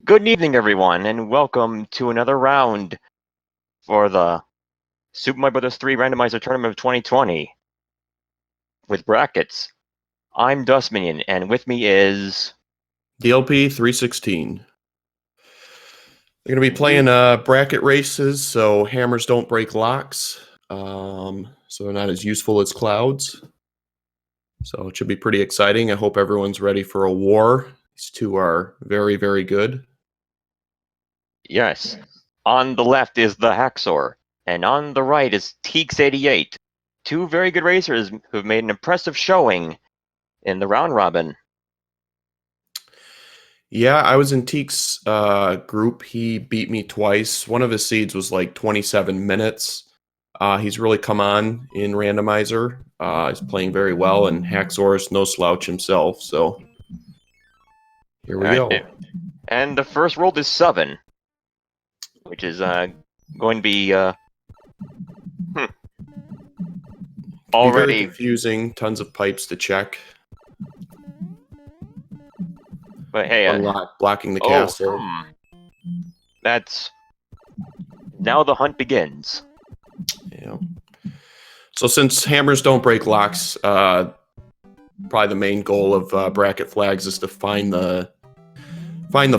Good evening, everyone, and welcome to another round for the Super Mario Bros. 3 Randomizer Tournament of 2020 with brackets. I'm Dustminion, and with me is DLP316. They're going to be playing bracket races, so hammers don't break locks. So they're not as useful as clouds. So it should be pretty exciting. I hope everyone's ready for a war. These two are very, very good. Yes. On the left is TheHaxor, and on the right is teex88. Two very good racers who've made an impressive showing in the round robin. Yeah, I was in teex group. He beat me twice. One of his seeds was like 27 minutes. He's really come on in Randomizer. He's playing very well, and Haxor is no slouch himself. So here we go. And the first world is 7, which is going to be already very confusing. Tons of pipes to check. But hey, Unlock, blocking the castle. That's now the hunt begins. Yeah. So since hammers don't break locks, probably the main goal of bracket flags is to find the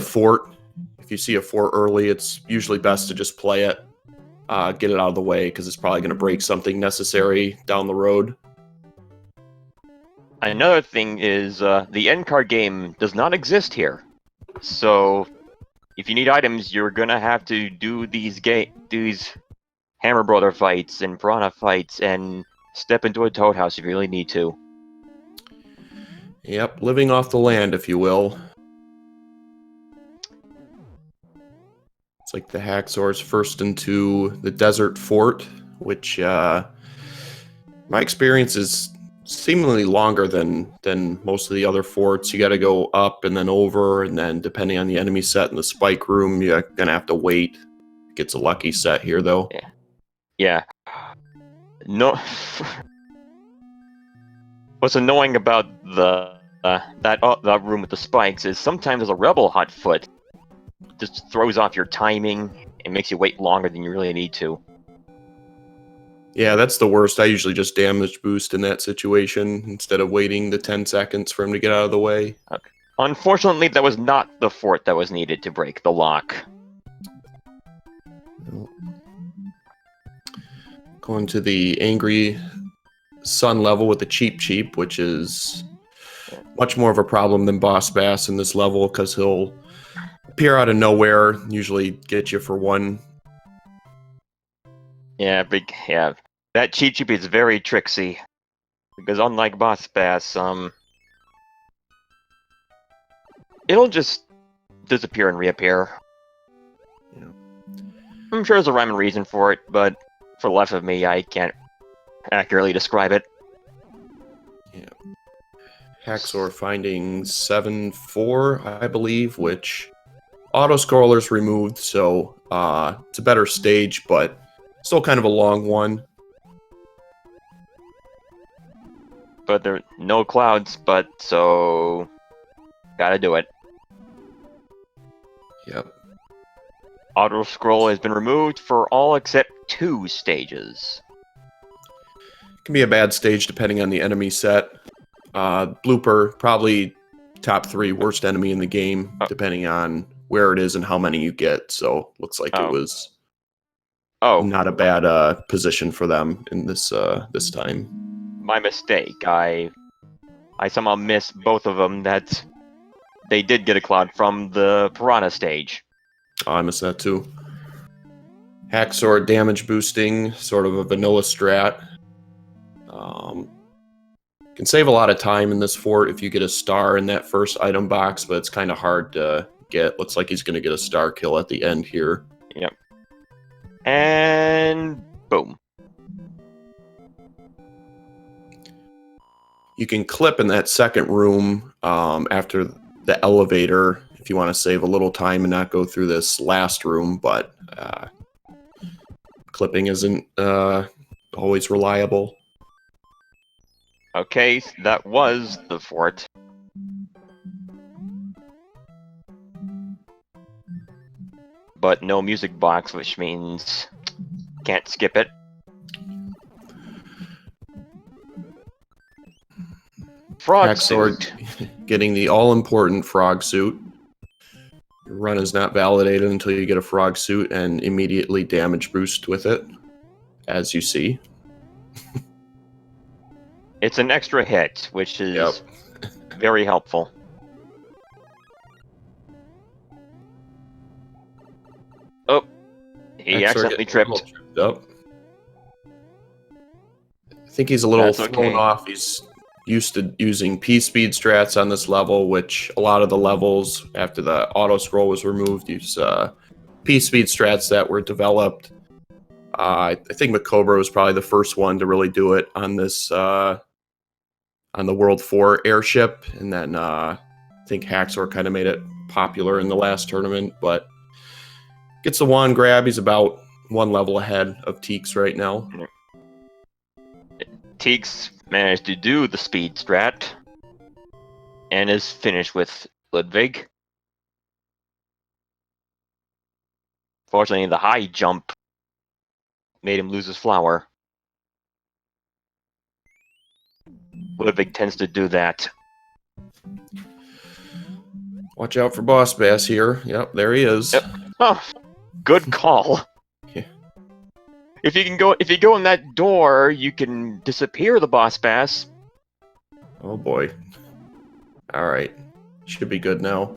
fort. If you see a fort early, it's usually best to just play it, get it out of the way, because it's probably going to break something necessary down the road. Another thing is the end card game does not exist here. So if you need items, you're gonna have to do these Hammer Brother fights and Piranha fights and step into a Toad House if you really need to. Yep, living off the land, if you will. It's like the Haxor's first into the desert fort, which my experience is seemingly longer than most of the other forts. You got to go up and then over, and then depending on the enemy set in the spike room, you're gonna have to wait. Gets a lucky set here though. Yeah. No. What's annoying about that room with the spikes is sometimes there's a rebel hot foot. Just throws off your timing and makes you wait longer than you really need to. Yeah, that's the worst. I usually just damage boost in that situation instead of waiting the 10 seconds for him to get out of the way. Okay. Unfortunately, that was not the fort that was needed to break the lock. Going to the Angry Sun level with the Cheep, which is much more of a problem than Boss Bass in this level, because he'll appear out of nowhere, usually get you for one. Yeah, that Cheep is very tricksy. Because unlike Boss Bass, it'll just disappear and reappear. Yeah. I'm sure there's a rhyme and reason for it, but for the life of me, I can't accurately describe it. Yeah. Haxor finding 7-4, I believe, which auto-scroller's removed, so it's a better stage, but still kind of a long one. But there are no clouds, so gotta do it. Yep. Auto scroll has been removed for all except 2 stages. Can be a bad stage depending on the enemy set. Blooper, probably top 3 worst enemy in the game, depending on where it is and how many you get. So looks like it was not a bad position for them in this this time. My mistake. I somehow missed both of them. That they did get a cloud from the Piranha stage. Oh, I missed that too. Haxor damage boosting, sort of a vanilla strat. Can save a lot of time in this fort if you get a star in that first item box, but it's kind of hard to get. Looks like he's going to get a star kill at the end here. Yep. And boom. You can clip in that second room after the elevator if you want to save a little time and not go through this last room, but clipping isn't always reliable. Okay, that was the fort. but no music box, which means can't skip it. Frog Haxor suit. getting the all-important frog suit. Your run is not validated until you get a frog suit and immediately damage boost with it, as you see. It's an extra hit, which is Yep. very helpful. Oh, he Haxor accidentally getting a little tripped. up. I think he's a little That's thrown okay. off. He's used to using P-speed strats on this level, which a lot of the levels after the auto scroll was removed use P-speed strats that were developed. I think Macobra was probably the first one to really do it on this on the World 4 airship, and then I think Haxor kind of made it popular in the last tournament, but gets the wand grab. He's about one level ahead of teex right now. teex managed to do the speed strat and is finished with Ludwig. Fortunately, the high jump made him lose his flower. Ludwig tends to do that. Watch out for Boss Bass here. Yep, there he is. Yep. Oh, good call. Yeah. If you go in that door, you can disappear the boss bass. Oh boy. Alright. Should be good now.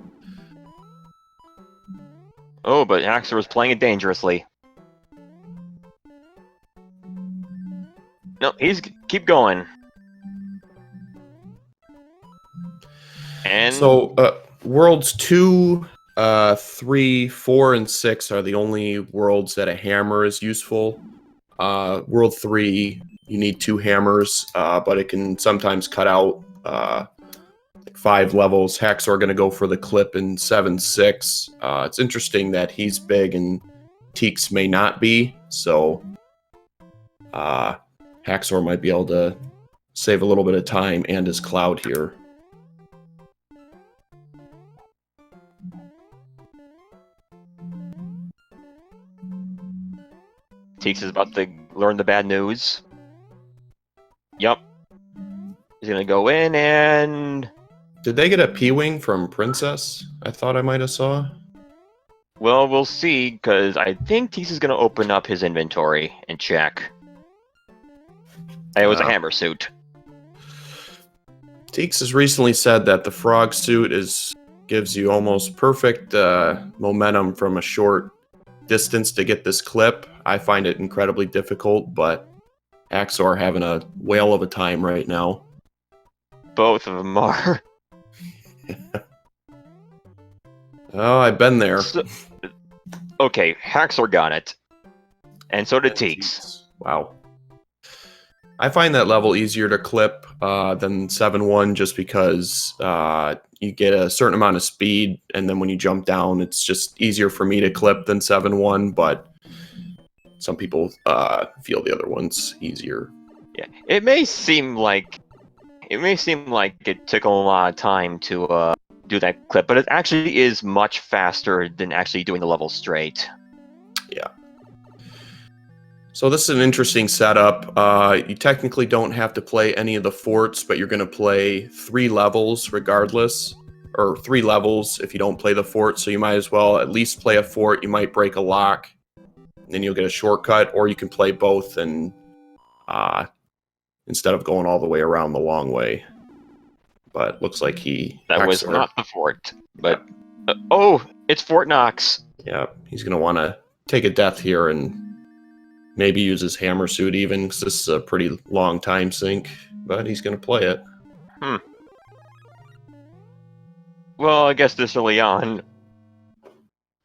Oh, but Haxor was playing it dangerously. No, keep going. And So, worlds 2, 3, 4, and 6 are the only worlds that a hammer is useful. World 3, you need 2 hammers, but it can sometimes cut out 5 levels. Haxor going to go for the clip in 7-6. It's interesting that he's big and teex may not be, so Haxor might be able to save a little bit of time and his cloud here. teex is about to learn the bad news. Yup. He's gonna go in and... Did they get a P-Wing from Princess? I thought I might have saw. Well, we'll see, because I think teex is gonna open up his inventory and check. It was a hammer suit. Teex has recently said that the frog suit gives you almost perfect momentum from a short distance to get this clip. I find it incredibly difficult, but Haxor having a whale of a time right now. Both of them are. Oh, I've been there. Okay, Haxor got it. And so did teex. Wow. I find that level easier to clip than 7-1 just because you get a certain amount of speed, and then when you jump down, it's just easier for me to clip than 7-1, but some people feel the other one's easier. Yeah, it may seem like it took a lot of time to do that clip, but it actually is much faster than actually doing the level straight. Yeah. So this is an interesting setup. You technically don't have to play any of the forts, but you're going to play 3 levels regardless, or 3 levels if you don't play the fort, so you might as well at least play a fort. You might break a lock, and then you'll get a shortcut, or you can play both and instead of going all the way around the long way. But looks like That was not the fort, but... oh, it's Fort Knox. Yeah, he's going to want to take a death here and maybe use his hammer suit even, because this is a pretty long time sink, but he's going to play it. Well, I guess this early on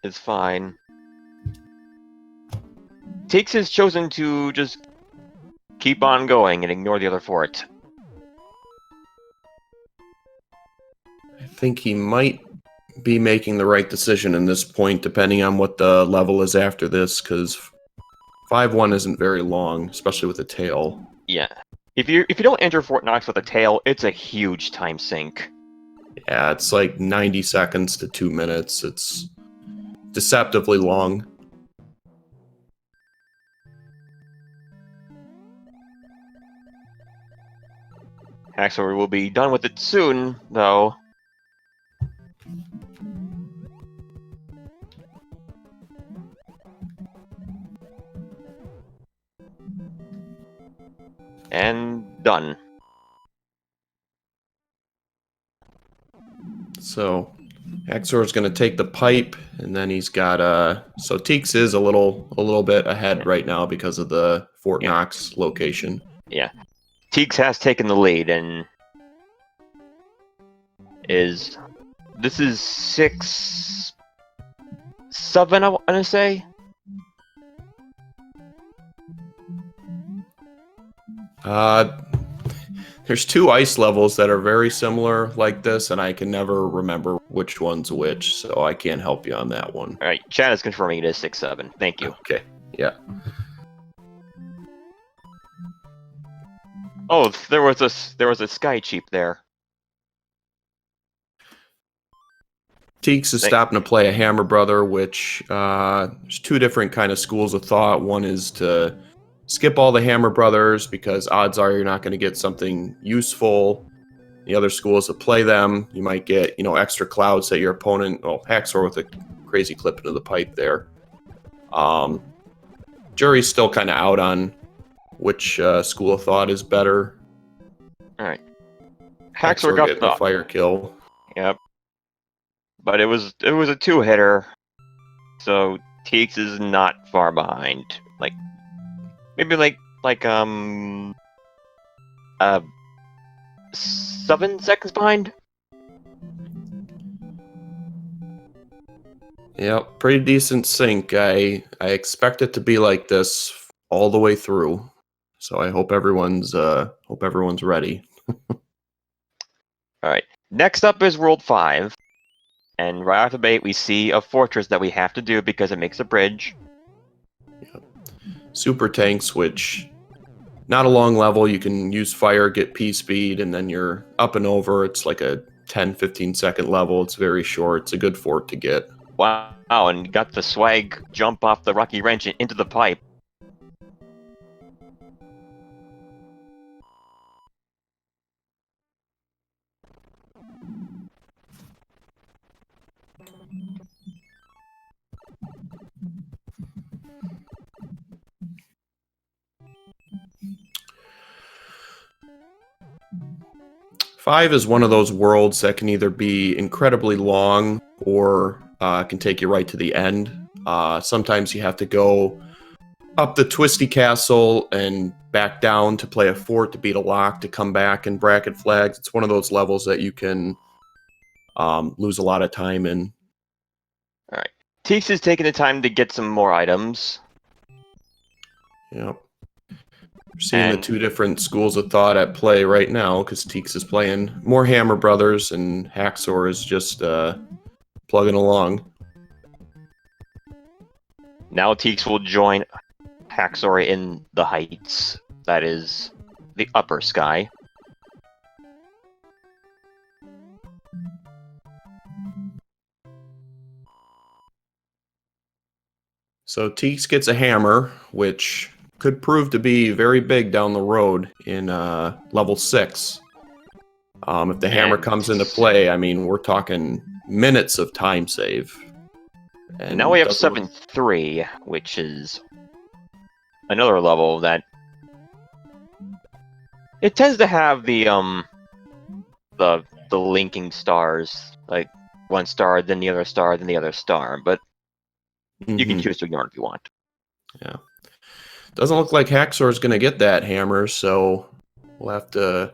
is fine. teex has chosen to just keep on going and ignore the other fort. I think he might be making the right decision in this point, depending on what the level is after this, because 5-1 isn't very long, especially with the tail. Yeah. If you don't enter Fort Knox with a tail, it's a huge time sink. Yeah, it's like 90 seconds to 2 minutes. It's deceptively long. Haxor will be done with it soon, though. And done. So Haxor is going to take the pipe, and then he's got so teex is a little bit ahead right now because of the Fort Knox location. Yeah. teex has taken the lead and is... This is 6-7, I want to say? There's two ice levels that are very similar like this, and I can never remember which one's which, so I can't help you on that one. Alright, chat is confirming it is 6-7. Thank you. Okay, yeah. Oh, there was a sky cheap there. teex is stopping to play a Hammer Brother, which there's two different kind of schools of thought. One is to skip all the Hammer Brothers because odds are you're not going to get something useful. The other school is to play them. You might get, extra clouds that your opponent... Oh, Haxor with a crazy clip into the pipe there. Jury's still kind of out on which school of thought is better. Alright. Haxor got the fire kill. Yep. But it was a two-hitter, so teex is not far behind. Maybe 7 seconds behind. Yep, pretty decent sync. I expect it to be like this all the way through. So I hope everyone's ready. Alright. Next up is World 5. And right off the bat, we see a fortress that we have to do because it makes a bridge. Yep. Super tanks, which not a long level. You can use fire, get P speed, and then you're up and over. It's like a 10-15 second level. It's very short. It's a good fort to get. Wow, and got the swag jump off the rocky wrench into the pipe. Five is one of those worlds that can either be incredibly long or can take you right to the end. Sometimes you have to go up the twisty castle and back down to play a fort to beat a lock to come back and bracket flags. It's one of those levels that you can lose a lot of time in. Alright. teex is taking the time to get some more items. Yep. We're seeing the two different schools of thought at play right now because teex is playing more Hammer Brothers and Haxor is just plugging along. Now teex will join Haxor in the heights. That is the upper sky. So teex gets a hammer, which could prove to be very big down the road in level 6. If the hammer comes into play, I mean, we're talking minutes of time save. And now we have 7-3, which is another level that it tends to have the linking stars, like one star, then the other star, then the other star, but you can choose to ignore it if you want. Yeah. Doesn't look like Haxor is going to get that hammer, so we'll have to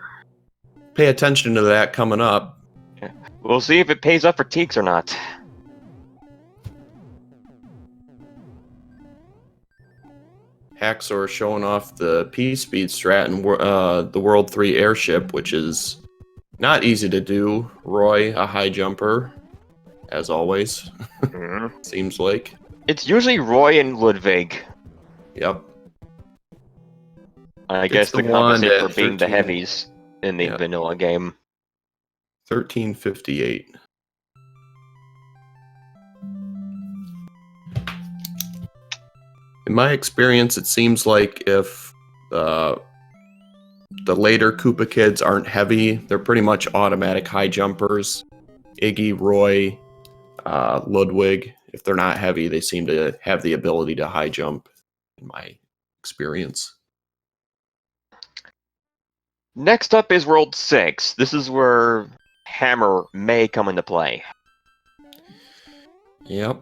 pay attention to that coming up. Yeah. We'll see if it pays up for teex or not. Haxor showing off the P-speed strat and the World 3 airship, which is not easy to do. Roy, a high jumper, as always, seems like. It's usually Roy and Ludwig. Yep. I guess the compensate for being the heavies in the vanilla game. 1358. In my experience, it seems like if the later Koopa kids aren't heavy, they're pretty much automatic high jumpers. Iggy, Roy, Ludwig, if they're not heavy, they seem to have the ability to high jump, in my experience. Next up is World 6. This is where Hammer may come into play. Yep.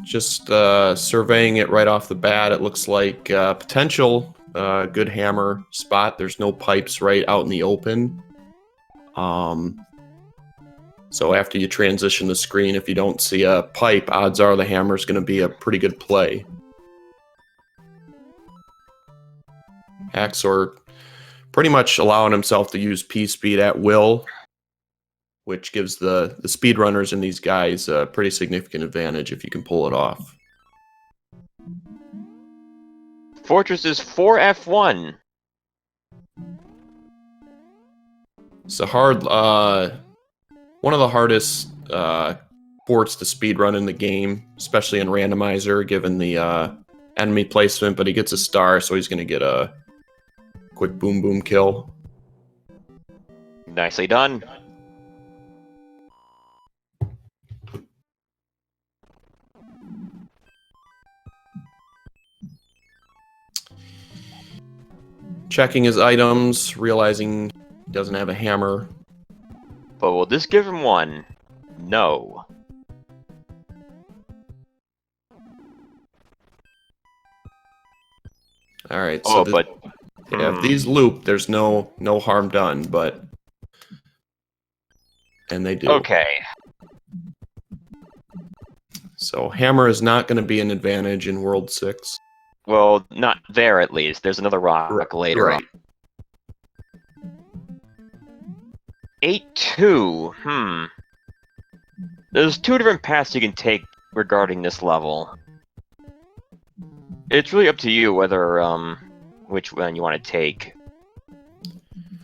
Just surveying it right off the bat, it looks like potential good hammer spot. There's no pipes right out in the open. So after you transition the screen, if you don't see a pipe, odds are the hammer's going to be a pretty good play. Haxor pretty much allowing himself to use P-speed at will, which gives the speedrunners and these guys a pretty significant advantage if you can pull it off. Fortress is 4F1. It's a hard, one of the hardest ports to speedrun in the game, especially in Randomizer, given the enemy placement, but he gets a star, so he's going to get a quick boom boom kill. Nicely done. Checking his items, realizing he doesn't have a hammer. But will this give him one? No. Alright, so if these loop, there's no harm done, but... And they do. Okay. So hammer is not going to be an advantage in World 6. Well, not there at least. There's another rock later on. 8-2. There's two different paths you can take regarding this level. It's really up to you whether which one you want to take.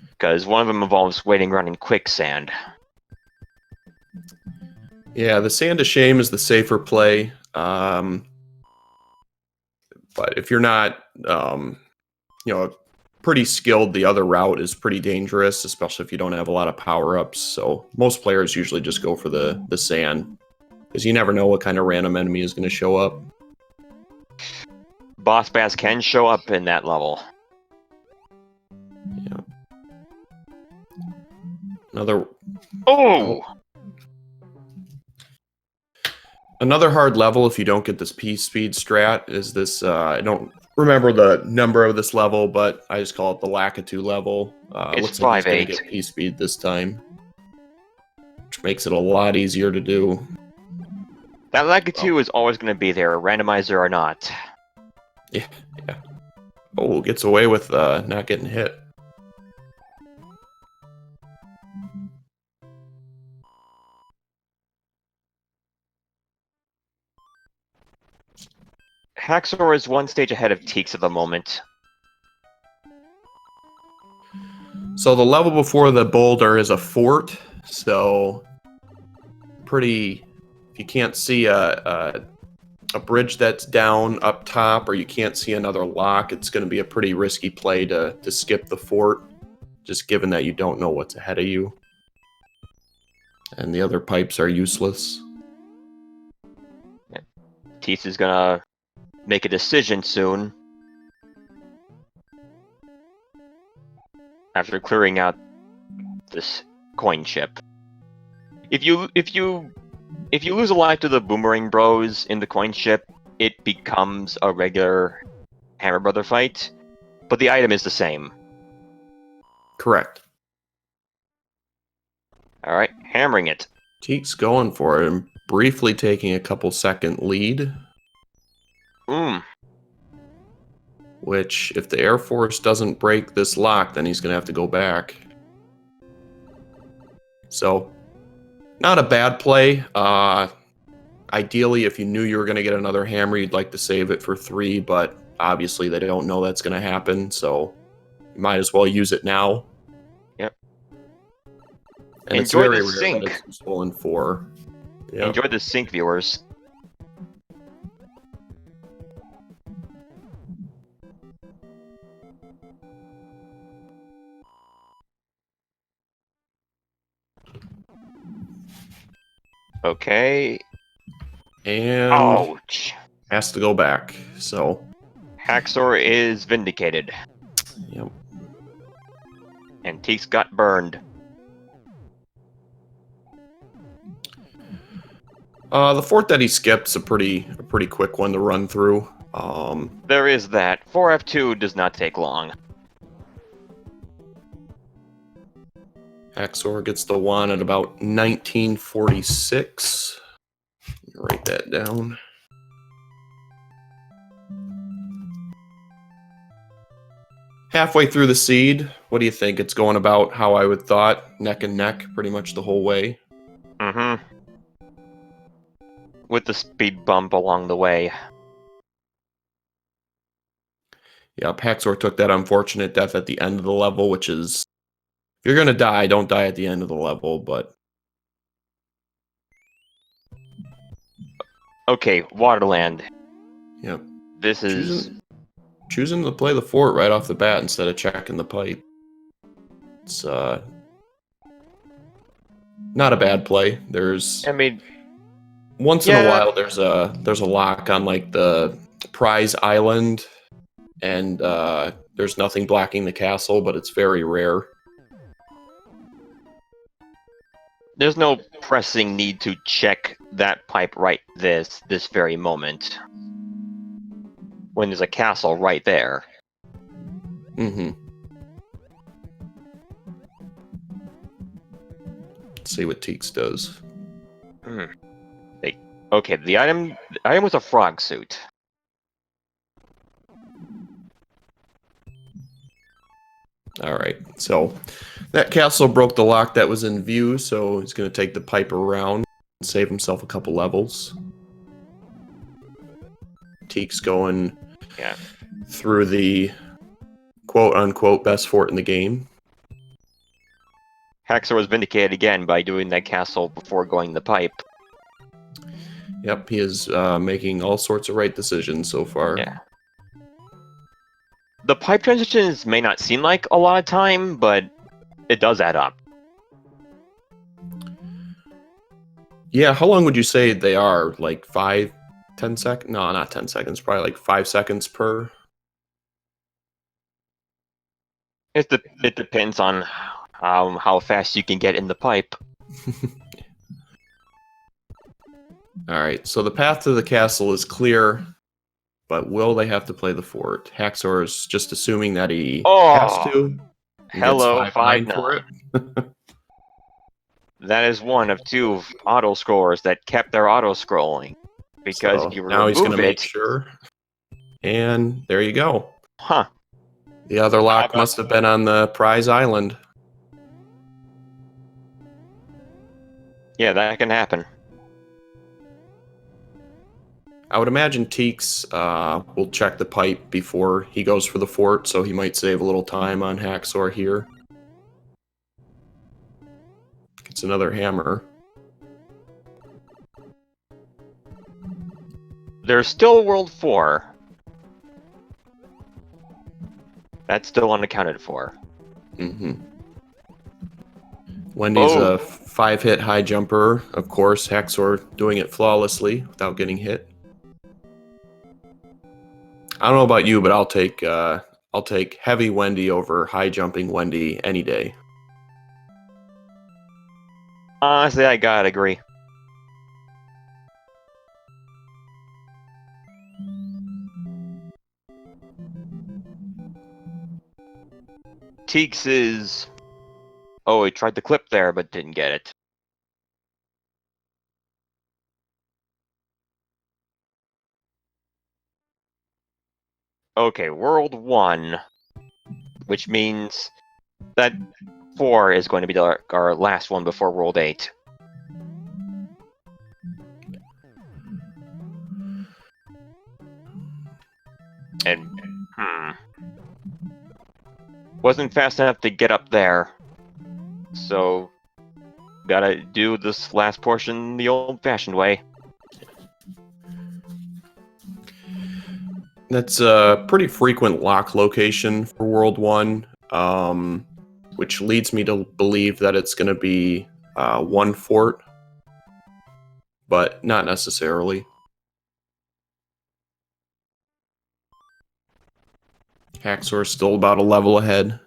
Because one of them involves waiting around in quicksand. Yeah, the Sand of Shame is the safer play. But if you're not, pretty skilled, the other route is pretty dangerous, especially if you don't have a lot of power-ups. So most players usually just go for the sand, because you never know what kind of random enemy is going to show up. Boss bass can show up in that level. Yeah. Another... Oh! Another hard level, if you don't get this P-speed strat, is this, I don't remember the number of this level, but I just call it the Lakitu level. It's looks like 5-8. he's going to get P-speed this time, which makes it a lot easier to do. That Lakitu is always going to be there, randomizer or not. Yeah. Oh, gets away with not getting hit. Haxor is one stage ahead of Teex at the moment. So the level before the boulder is a fort, so pretty... If you can't see a bridge that's down up top, or you can't see another lock, it's going to be a pretty risky play to skip the fort, just given that you don't know what's ahead of you. And the other pipes are useless. Yeah. Teex is gonna make a decision soon. After clearing out this coin chip. If you lose a life to the Boomerang Bros in the coin chip, it becomes a regular Hammer Brother fight, but the item is the same. Correct. Alright, hammering it. Teek's going for it and briefly taking a couple second lead. Which, if the Air Force doesn't break this lock, then he's going to have to go back. So, not a bad play. Ideally, if you knew you were going to get another hammer, you'd like to save it for 3, but obviously they don't know that's going to happen, so you might as well use it now. Yep. And Enjoy the it's very rare sync. that it's useful in 4. Yep. Enjoy the sync, viewers. Okay. And Ouch. has to go back. So, Haxor is vindicated. yep. And Teeks got burned. The fort that he skipped's a pretty quick one to run through. There is that. 4F2 does not take long. Haxor gets the one at about 1946. Write that down. Halfway through the seed, what do you think? It's going about how I would thought, neck and neck, pretty much the whole way. Mm-hmm. With the speed bump along the way. Yeah, Haxor took that unfortunate death at the end of the level, which is, if you're gonna die, don't die at the end of the level, but... Okay, Waterland. Yep. This is... Choosing to play the fort right off the bat instead of checking the pipe. It's, not a bad play. There's... I mean... Once in a while, there's a lock on, like, the prize island, and, there's nothing blocking the castle, but it's very rare. There's no pressing need to check that pipe right this very moment. When there's a castle right there. Mm-hmm. Let's see what Teeks does. Okay, the item was a frog suit. Alright, so that castle broke the lock that was in view, so he's going to take the pipe around and save himself a couple levels. Teeks going through the quote-unquote best fort in the game. Haxor was vindicated again by doing that castle before going the pipe. Yep, he is making all sorts of right decisions so far. Yeah. The pipe transitions may not seem like a lot of time, but it does add up. Yeah, how long would you say they are? Like 5, 10 seconds? No, not 10 seconds. Probably like 5 seconds per. It depends on how fast you can get in the pipe. Alright, so the path to the castle is clear, but will they have to play the fort? Haxor is just assuming that he has to. Hello, 5-9. For it. That is one of 2 auto scores that kept their auto scrolling. Because So if you now he's going to make it, sure. And there you go. Huh. The other lock must have been on the prize island. Yeah, that can happen. I would imagine Teeks will check the pipe before he goes for the fort, so he might save a little time on Haxor here. It's another hammer. There's still World 4. That's still unaccounted for. Mm-hmm. Wendy's a 5-hit high jumper, of course. Haxor doing it flawlessly without getting hit. I don't know about you, but I'll take heavy Wendy over high jumping Wendy any day. Honestly, I gotta agree. Teeks is... Oh, he tried the clip there, but didn't get it. Okay, World 1. Which means that 4 is going to be our last one before World 8. And, wasn't fast enough to get up there. So, gotta do this last portion the old-fashioned way. That's a pretty frequent lock location for World 1, which leads me to believe that it's going to be one fort. but not necessarily. Haxor is still about a level ahead.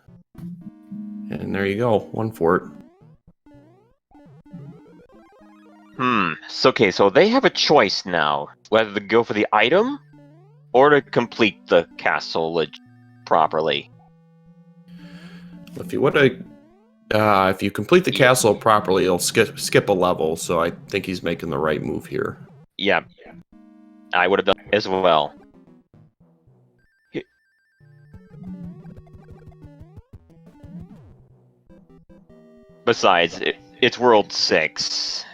And there you go, one fort. So, okay, so they have a choice now, whether to go for the item or to complete the castle properly. If you want to, if you complete the castle properly, you'll skip a level. So I think he's making the right move here. Yeah, I would have done as well. Besides, it's World 6.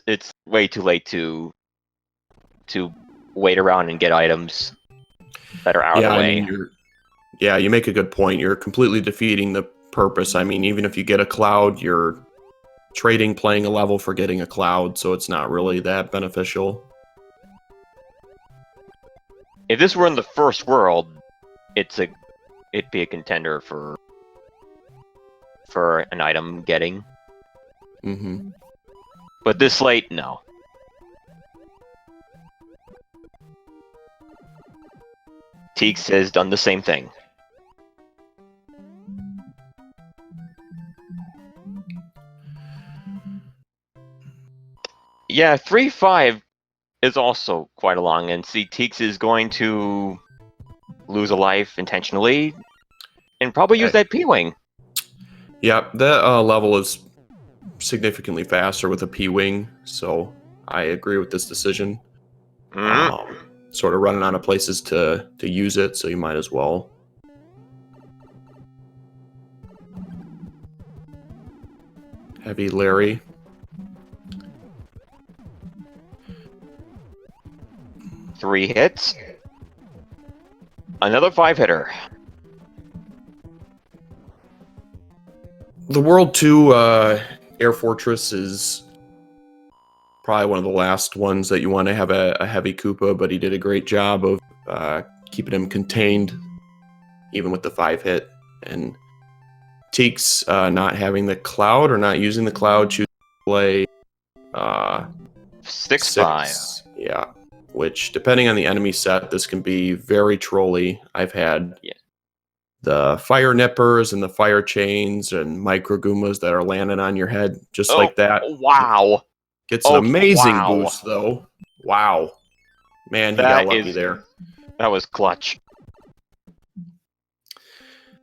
It's way too late to wait around and get items that are out of the way. I mean, you make a good point. You're completely defeating the purpose. I mean, even if you get a cloud, you're playing a level for getting a cloud, so it's not really that beneficial. If this were in the first world, it'd be a contender for an item getting. Mm-hmm. But this late, no. Teex has done the same thing. Yeah, 3-5 is also quite a long, and see, Teex is going to lose a life intentionally, and probably use that P-Wing. Yeah, that level is significantly faster with a P-Wing, so I agree with this decision. Sort of running out of places to use it, so you might as well. Heavy Larry. Three hits. Another 5-hitter. The World 2 Air Fortress is probably one of the last ones that you want to have a heavy Koopa, but he did a great job of keeping him contained, even with the 5-hit. And Teex not having the cloud or not using the cloud, choosing to play 6-5. Yeah, which depending on the enemy set, this can be very trolly. I've had the fire nippers and the fire chains and micro Goombas that are landing on your head just like that. Wow. Gets an amazing boost, though. Wow. Man, he got lucky there. That was clutch.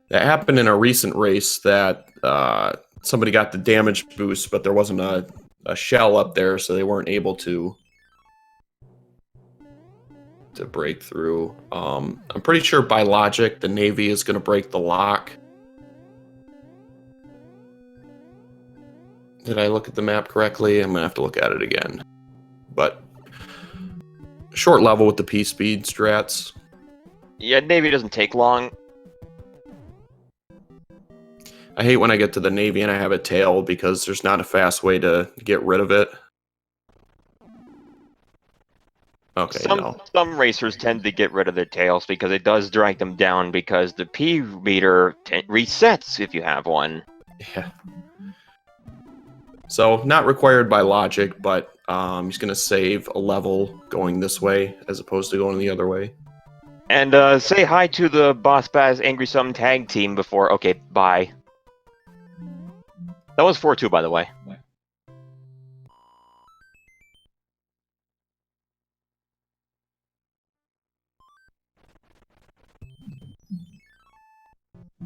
That happened in a recent race that somebody got the damage boost, but there wasn't a shell up there, so they weren't able to break through. I'm pretty sure by logic, the Navy is going to break the lock. Did I look at the map correctly? I'm going to have to look at it again. But short level with the P-speed strats. Yeah, Navy doesn't take long. I hate when I get to the Navy and I have a tail because there's not a fast way to get rid of it. Okay, some racers tend to get rid of their tails because it does drag them down because the P meter resets if you have one. Yeah. So, not required by logic, but he's going to save a level going this way as opposed to going the other way. And say hi to the Boss Bass Angry Sum tag team before. Okay, bye. That was 4-2, by the way.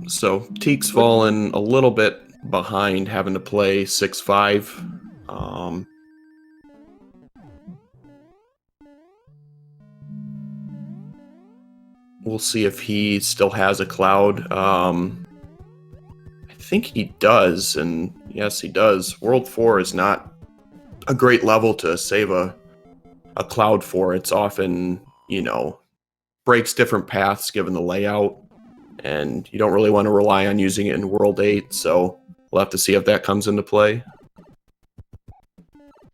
So, Teek's fallen a little bit behind, having to play 6-5. We'll see if he still has a cloud. I think he does, and yes, he does. World 4 is not a great level to save a cloud for. It's often, breaks different paths given the layout, and you don't really want to rely on using it in World 8, so we'll have to see if that comes into play.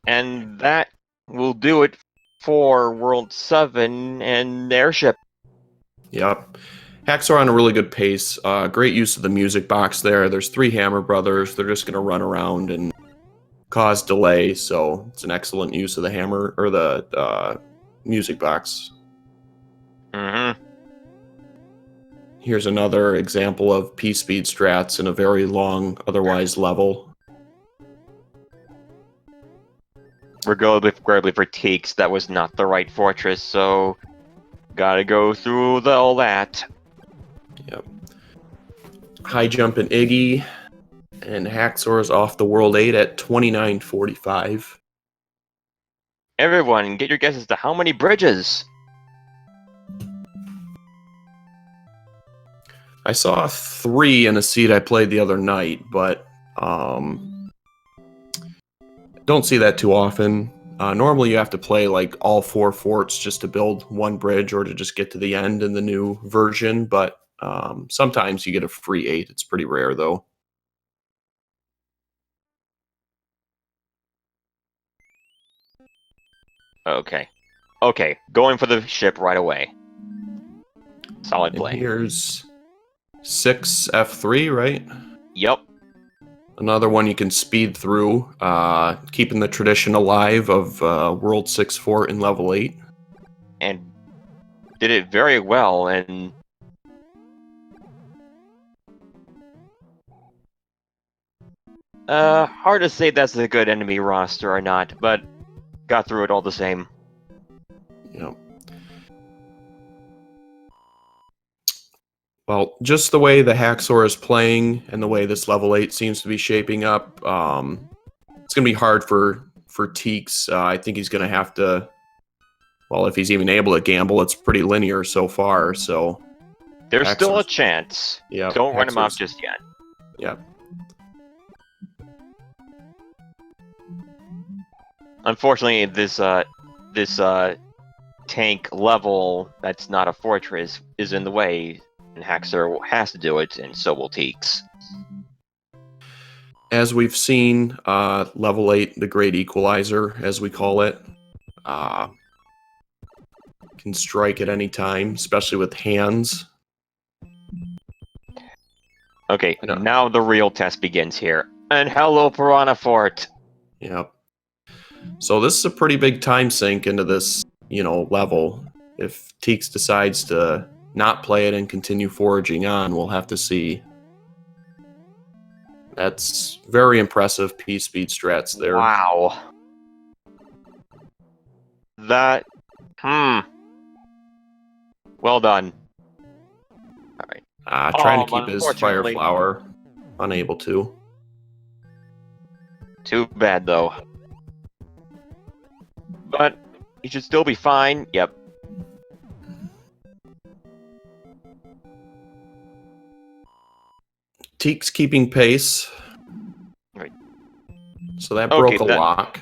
And that will do it for World 7 and Airship. Yep. Haxor on a really good pace. Great use of the music box there. There's 3 Hammer Brothers. They're just going to run around and cause delay, so it's an excellent use of the hammer or the music box. Mm-hmm. Here's another example of P-speed strats in a very long, otherwise level. Regrettably for Teex, that was not the right fortress, so gotta go through all that. Yep. High jump in Iggy, and Haxor is off the World 8 at 29.45. Everyone, get your guesses to how many bridges? I saw 3 in a seed I played the other night, but don't see that too often. Normally you have to play like all 4 forts just to build one bridge or to just get to the end in the new version, but sometimes you get a free 8. It's pretty rare though. Okay. Okay, going for the ship right away. Solid And play. here's 6 F3, right? Yep. Another one you can speed through, keeping the tradition alive of World 6 fort in level 8. And did it very well, and hard to say that's a good enemy roster or not, but got through it all the same. Yep. Well, just the way the Haxor is playing and the way this level 8 seems to be shaping up, it's going to be hard for Teex. I think he's going to have to, well, if he's even able to gamble, it's pretty linear so far, so... There's still a Haxor's- chance. Yeah, Don't run him off Haxor's- just yet. Yeah. Unfortunately, this tank level that's not a fortress is in the way, and Haxor has to do it, and so will Teex. As we've seen, level 8, the Great Equalizer, as we call it, can strike at any time, especially with hands. Okay, now the real test begins here. And hello, Piranha Fort! Yep. So this is a pretty big time sink into this, level. If Teex decides to not play it and continue foraging on, we'll have to see. That's very impressive P-speed strats there. Wow. That... Well done. Alright. Trying to keep his fire unfortunately- flower. Unable to. Too bad, though. But he should still be fine. Yep. Teek's keeping pace. Right. So that Okay, broke a then- lock.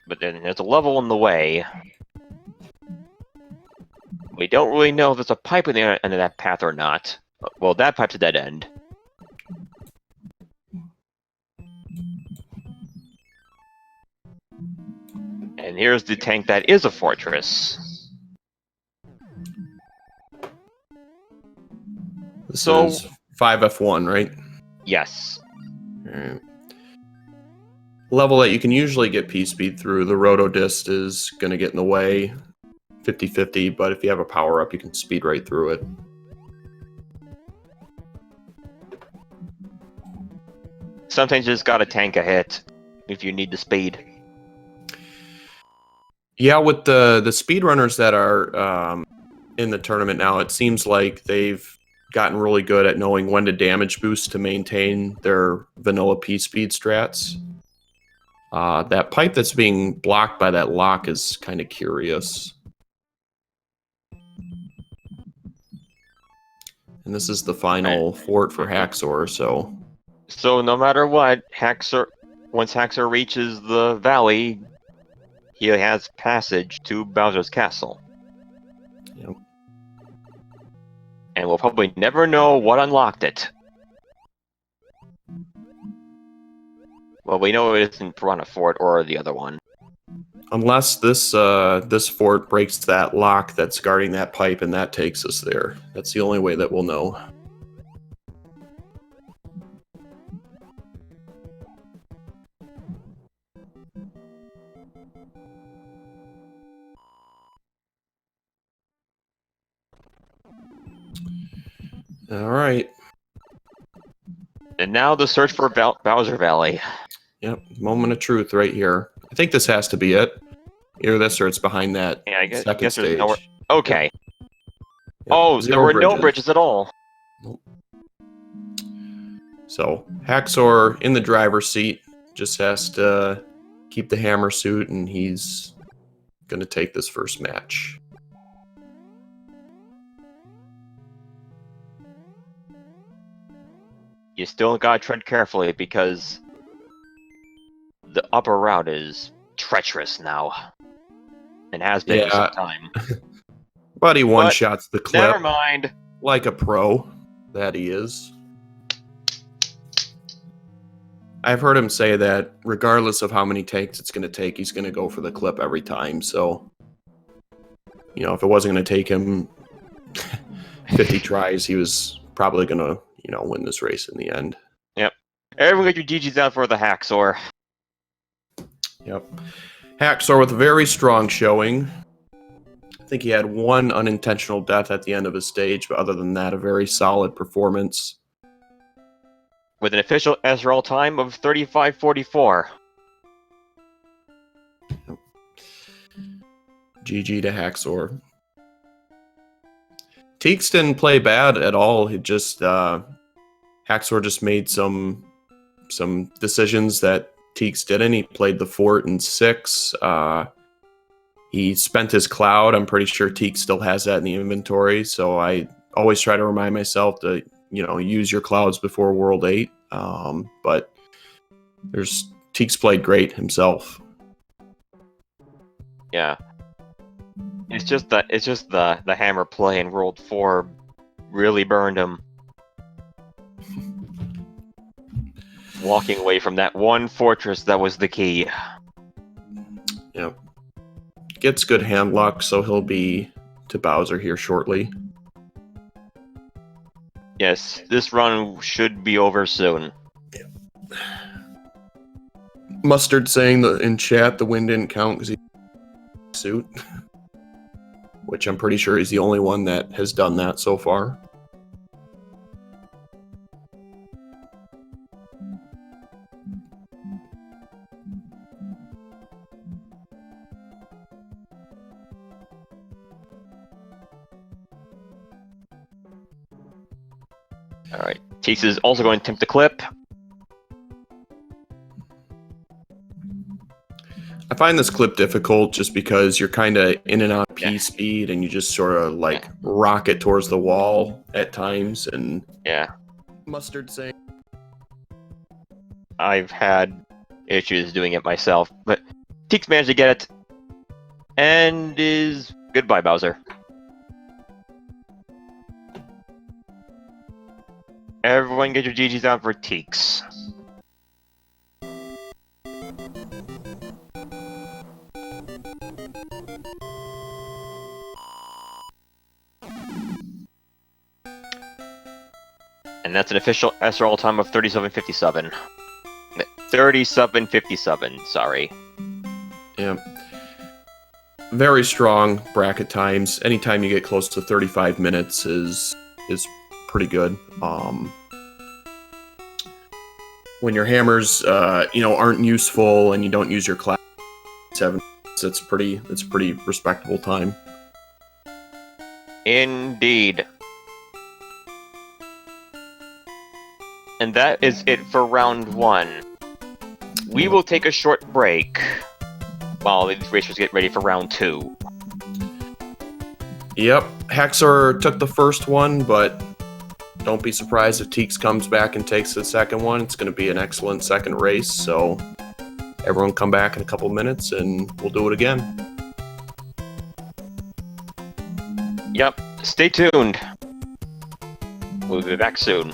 But then there's a level in the way. We don't really know if there's a pipe in the end of that path or not. Well, that pipe's a dead end. And here's the tank that is a fortress. This So- is 5F1, right? Yes. Alright. Level that you can usually get P-speed through. The Rotodist is going to get in the way. 50-50, but if you have a power-up, you can speed right through it. Sometimes you just gotta tank a hit if you need the speed. Yeah, with the speedrunners that are in the tournament now, it seems like they've gotten really good at knowing when to damage boost to maintain their vanilla P-speed strats. That pipe that's being blocked by that lock is kind of curious. And this is the final fort for Haxor, so... So no matter what, once Haxor reaches the valley, he has passage to Bowser's castle. Yep. And we'll probably never know what unlocked it. Well, we know it isn't Piranha Fort or the other one. Unless this fort breaks that lock that's guarding that pipe and that takes us there. That's the only way that we'll know. All right. And now the search for Bowser Valley. Yep. Moment of truth right here. I think this has to be it. Either this or it's behind that Yeah, I second guess there's stage. nowhere. Okay. Yep. Oh, there Zero were no bridges at all. Nope. So Haxor in the driver's seat just has to keep the hammer suit, and he's going to take this first match. You still gotta tread carefully because the upper route is treacherous now. And has been for some time. But he one-shots the clip. Never mind. Like a pro that he is. I've heard him say that regardless of how many takes it's going to take, he's going to go for the clip every time. So, you know, if it wasn't going to take him 50 tries, he was probably going to, you know, win this race in the end. Yep. Everyone get your GGs out for the Haxor. Yep. Haxor with a very strong showing. I think he had one unintentional death at the end of his stage, but other than that, a very solid performance. With an official SRL time of 35:44. GG to Haxor. Teex didn't play bad at all. He just Haxor just made some decisions that Teex didn't. He played the fort in 6. He spent his cloud. I'm pretty sure Teex still has that in the inventory. So I always try to remind myself to, you know, use your clouds before World 8. But Teex played great himself. Yeah. It's just the hammer play in World 4 really burned him. Walking away from that one fortress that was the key. Yep. Gets good hand luck, so he'll be to Bowser here shortly. Yes, this run should be over soon. Mustard saying that in chat the win didn't count because he suit, which I'm pretty sure he's the only one that has done that so far. Alright, Teex is also going to attempt the clip. I find this clip difficult just because you're kind of in and out of P speed and you just sort of like rocket towards the wall at times. And Mustard saying I've had issues doing it myself, but Teex managed to get it. And is goodbye, Bowser. Everyone get your GGs out for Teex. And that's an official SRL time of 37:57. 37:57, sorry. Yeah. Very strong bracket times. Anytime you get close to 35 minutes is pretty good. When your hammers aren't useful and you don't use your class 7, it's pretty respectable time. Indeed. And that is it for round 1. We will take a short break while these racers get ready for round 2. Yep, Haxor took the first one, but don't be surprised if Teex comes back and takes the second one. It's going to be an excellent second race, so everyone come back in a couple minutes and we'll do it again. Yep, stay tuned. We'll be back soon.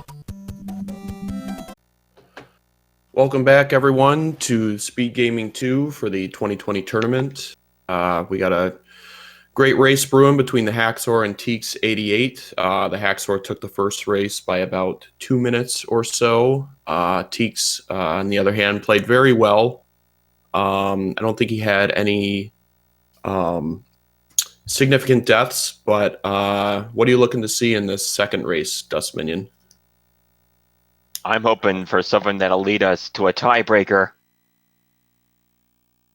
Welcome back, everyone, to SpeedGaming 2 for the 2020 tournament. We got a great race brewing between the TheHaxor and teex88. The TheHaxor took the first race by about 2 minutes or so. Teex, on the other hand, played very well. I don't think he had any significant deaths, but what are you looking to see in this second race, Dust Minion? I'm hoping for something that'll lead us to a tiebreaker.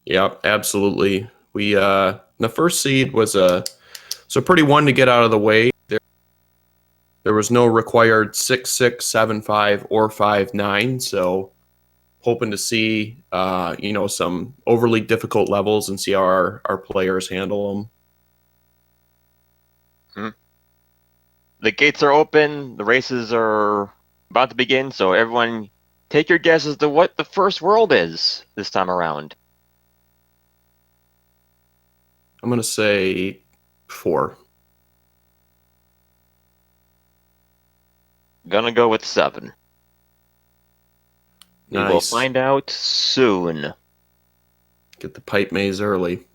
Yeah, absolutely. We the first seed was a pretty one to get out of the way. There was no required 6, 6, 7, 5, or 5, 9. So hoping to see some overly difficult levels and see how our players handle them. The gates are open. The races are about to begin. So everyone, take your guess as to what the first world is this time around. I'm gonna say 4. Gonna go with 7. We will Nice. find out soon. Get the pipe maze early.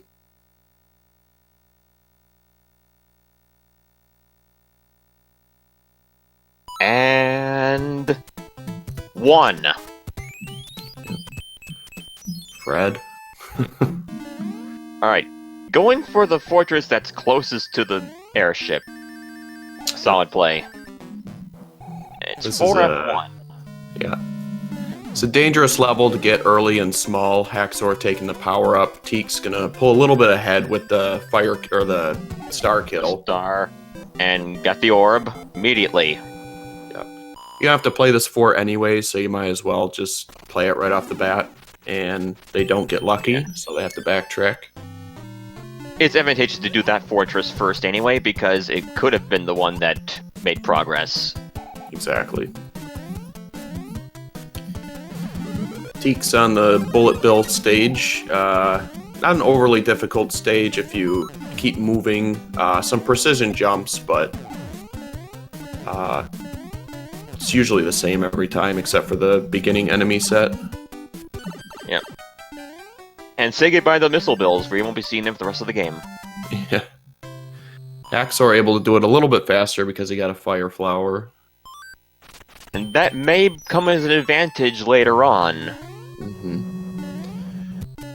And 1. Fred. All right, going for the fortress that's closest to the airship. Solid play. It's This 4 is F1. Yeah. It's a dangerous level to get early and small. HaxOr taking the power up. Teek's gonna pull a little bit ahead with the fire or the star kill. Star, and got the orb immediately. You have to play this 4 anyway, so you might as well just play it right off the bat. And they don't get lucky, so they have to backtrack. It's advantageous to do that fortress first anyway, because it could have been the one that made progress. Exactly. Teek's on the bullet bill stage. Not an overly difficult stage if you keep moving. Some precision jumps, but it's usually the same every time except for the beginning enemy set. Yep. And say goodbye to the missile bills, where you won't be seeing them for the rest of the game. Yeah. HaxOr able to do it a little bit faster because he got a fire flower. And that may come as an advantage later on.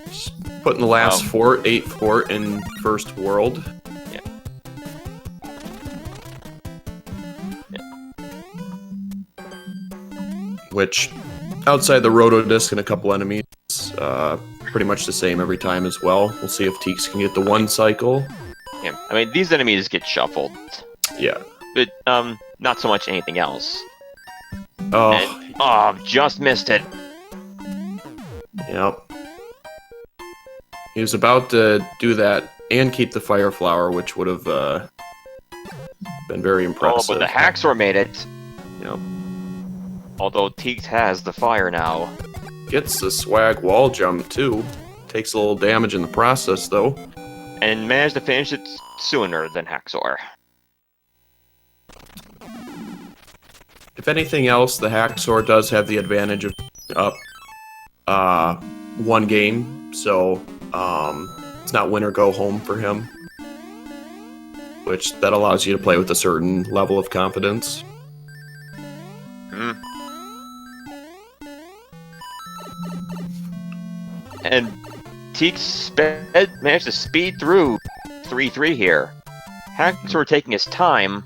Just putting the last fort, 8th fort in first world. Yeah. Which, outside the Rotodisc and a couple enemies, pretty much the same every time as well. We'll see if Teeks can get the 1 cycle. Yeah. I mean, these enemies get shuffled. Yeah. But, not so much anything else. Oh. And, just missed it. Yep. He was about to do that and keep the fire flower, which would have been very impressive. Oh, but the HaxOr made it. Yep. Although Teeks has the fire now. Gets the swag wall jump, too. Takes a little damage in the process, though. And managed to finish it sooner than HaxOr. If anything else, the HaxOr does have the advantage of up 1 game, so it's not win or go home for him. Which that allows you to play with a certain level of confidence. And Teeks managed to speed through 3-3 here. HaxOr taking his time.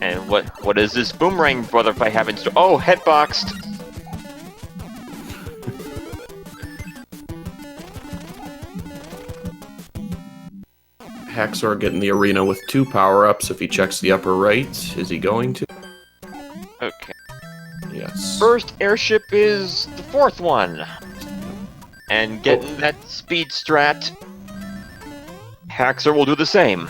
And what is this boomerang brother fight having? Oh, headboxed. HaxOr getting the arena with 2 power-ups if he checks the upper right. Is he going to? Okay. Yes. First airship is the 4th one. And getting that speed strat. HaxOr will do the same.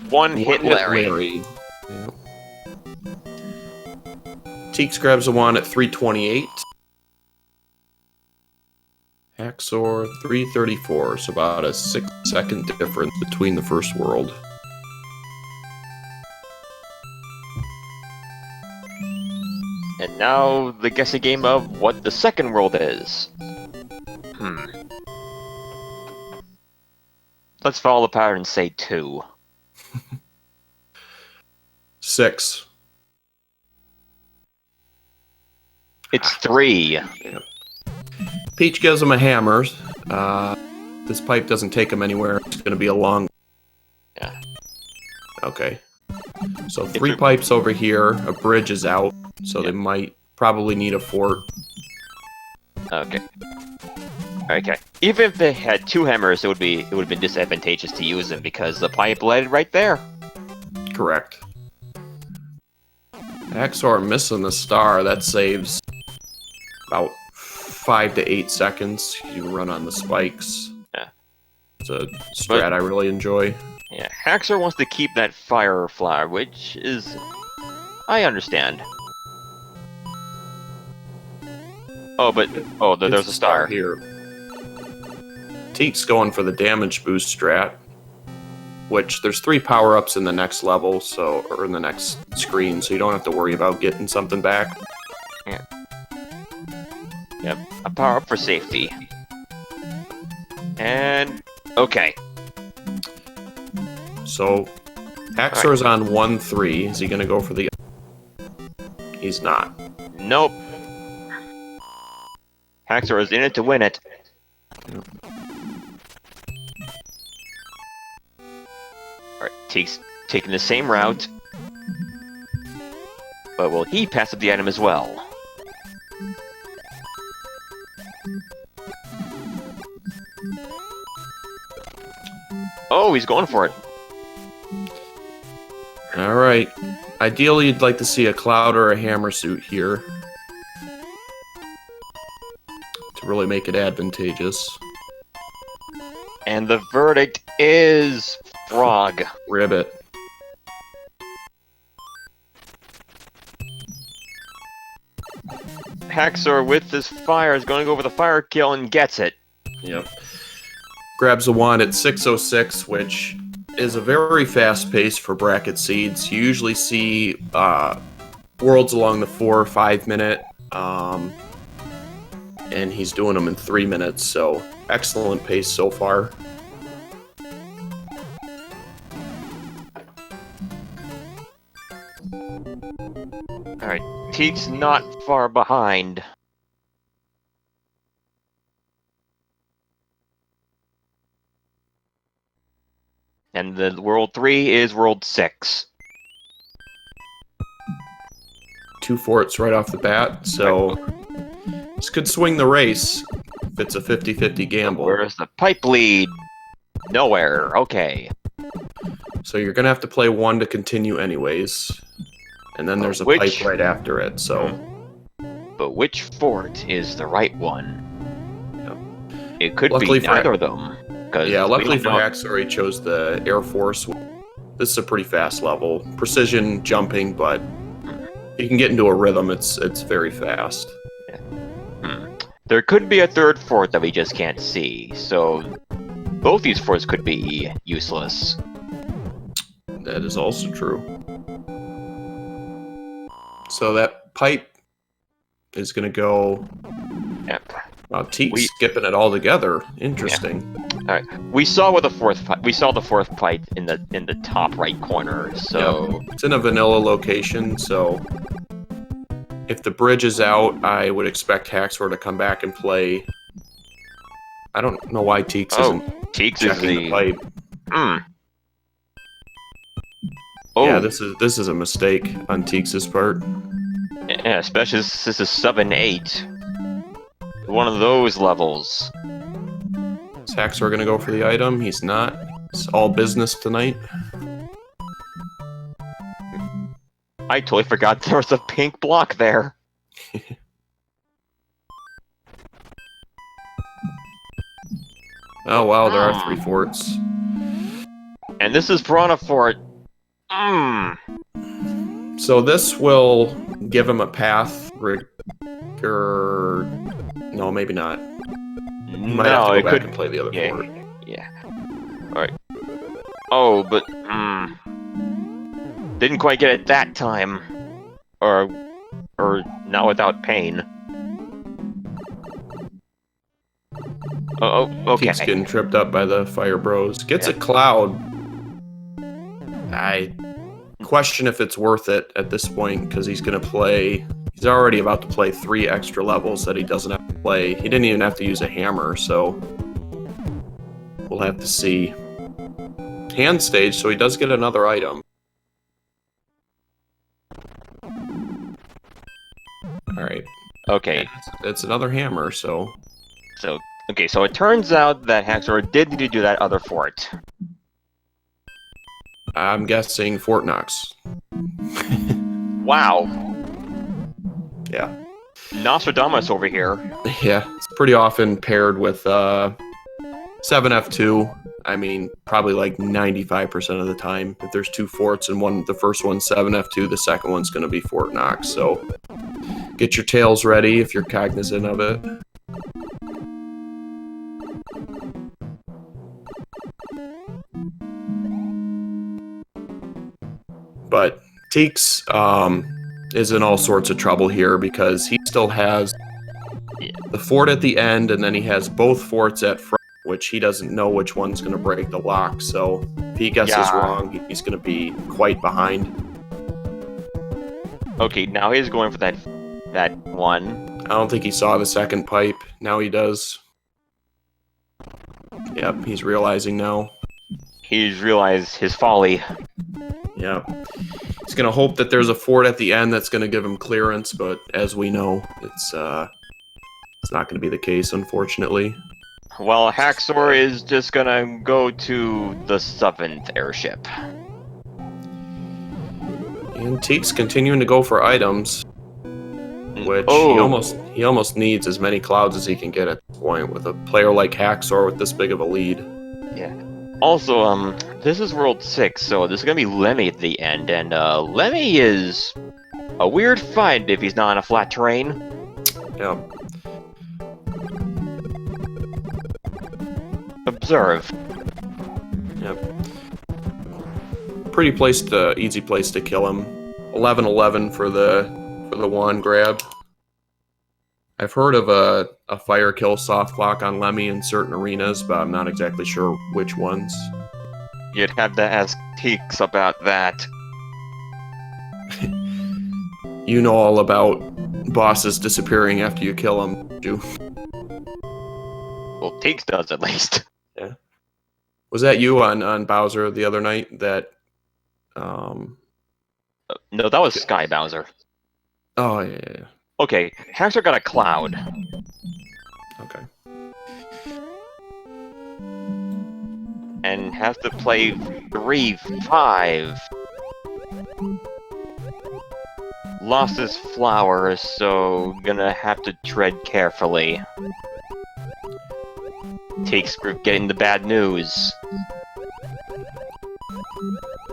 One hit Larry. Yeah. Teeks grabs a 1 at 328. HaxOr 334, so about a 6-second difference between the first world. And now the guessing game of what the second world is. Let's follow the pattern and say 2. 6. It's 3. Yep. Peach gives him a hammer. This pipe doesn't take him anywhere. It's going to be a long... Yeah. Okay. So 3 pipes over here. A bridge is out, so they might probably need a fort. Okay. Okay. Even if they had 2 hammers, it would have been disadvantageous to use them because the pipe led right there. Correct. TheHaxor missing the star. That saves about 5 to 8 seconds. You can run on the spikes. Yeah. It's a strat I really enjoy. Yeah, TheHaxor wants to keep that fire flower, which is... I understand. Oh, but... Oh, there's a star. Here. Teek's going for the damage boost strat, which there's 3 power-ups in the next level, so or in the next screen, so you don't have to worry about getting something back. Yeah. Yep, a power-up for safety. And... Okay. So, TheHaxor's on 1-3. Is he going to go for the... He's not. Nope. TheHaxor is in it to win it. Yep. Alright, Teek's taking the same route. But will he pass up the item as well? Oh, he's going for it. Alright. Ideally, you'd like to see a cloud or a hammer suit here to really make it advantageous. And the verdict is... Frog. Ribbit. TheHaxor with this fire is going to go for the fire kill and gets it. Yep. Grabs a wand at 6:06, which is a very fast pace for bracket seeds. You usually see worlds along the 4 or 5 minute, and he's doing them in 3 minutes, so excellent pace so far. Alright, Teek's not far behind. And the World 3 is World 6. 2 forts right off the bat, so this could swing the race if it's a 50-50 gamble. Where's the pipe lead? Nowhere, okay. So you're going to have to play 1 to continue anyways. And then there's a pipe right after it, so... But which fort is the right one? Yep. It could be neither of them. Yeah, luckily for TheHaxor, he chose the Air Force. This is a pretty fast level. Precision jumping, but you can get into a rhythm. It's very fast. Yeah. There could be a 3rd fort that we just can't see, so both these forts could be useless. That is also true. So that pipe is going to go... Yep. Wow, Teek's skipping it all together. Interesting. Yeah. All right, we saw the 4th pipe in the top right corner. So yep. It's in a vanilla location. So if the bridge is out, I would expect TheHaxor to come back and play. I don't know why Teeks isn't checking the pipe. Oh. Yeah, this is a mistake on Teeks' part. Yeah, especially this is 7-8. One of those levels. Is TheHaxor gonna go for the item? He's not. It's all business tonight. I totally forgot there was a pink block there. Oh wow, there are 3 forts. And this is Piranha Fort. So this will give him a path. No, maybe not. You might have to go back and play the other fort. Yeah. Alright. Oh, but... Didn't quite get it that time. Or not without pain. Oh, okay. Keeps getting tripped up by the fire bros. Gets a cloud. question if it's worth it at this point, because he's going to play... He's already about to play 3 extra levels that he doesn't have to play. He didn't even have to use a hammer, so... We'll have to see. Hand stage, so he does get another item. Alright. Okay. It's another hammer, so... Okay, so it turns out that TheHaxor did need to do that other fort. I'm guessing Fort Knox. Wow. Yeah. Nostradamus over here. Yeah, it's pretty often paired with 7F2. I mean, probably like 95% of the time. If there's 2 forts and the first one's 7F2, the second one's going to be Fort Knox. So get your tails ready if you're cognizant of it. But teex is in all sorts of trouble here because he still has the fort at the end, and then he has both forts at front, which he doesn't know which one's going to break the lock. So if he guesses wrong, he's going to be quite behind. Okay, now he's going for that one. I don't think he saw the second pipe. Now he does. Yep, he's realizing now. He's realized his folly. Yeah. He's going to hope that there's a fort at the end that's going to give him clearance, but as we know, it's not going to be the case, unfortunately. Well, TheHaxor is just going to go to the 7th airship. And teex continuing to go for items, which he almost needs as many clouds as he can get at this point with a player like TheHaxor with this big of a lead. Yeah. Also, this is World 6, so there's gonna be Lemmy at the end, and Lemmy is a weird find if he's not on a flat terrain. Yeah. Observe. Yep. Pretty easy place to kill him. 11-11 for the wand grab. I've heard of a fire kill soft clock on Lemmy in certain arenas, but I'm not exactly sure which ones. You'd have to ask teex about that. You know all about bosses disappearing after you kill them, don't you? Well, teex does at least. Yeah. Was that you on Bowser the other night that... No, that was Sky Bowser. Oh, yeah. Okay, TheHaxor got a cloud. Okay. And has to play 3-5. Lost his flower, so gonna have to tread carefully. Teex group getting the bad news.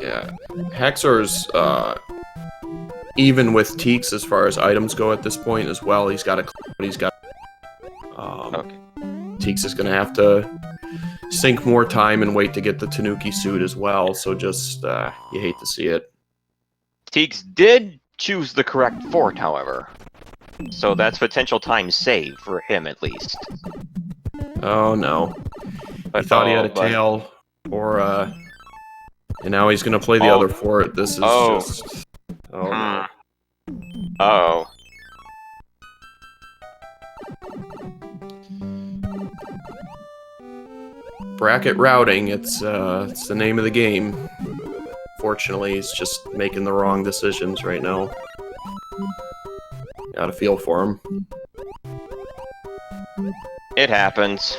Yeah. TheHaxor's even with teex as far as items go at this point as well. He's got Okay. teex is going to have to sink more time and wait to get the Tanuki suit as well, so just you hate to see it. Teex did choose the correct fort, however. So that's potential time saved for him at least. Oh no. He thought he had a tail, or and now he's going to play the other fort. This is just... Oh, no. Oh. Bracket routing, it's the name of the game. Fortunately, he's just making the wrong decisions right now. Gotta feel for him. It happens.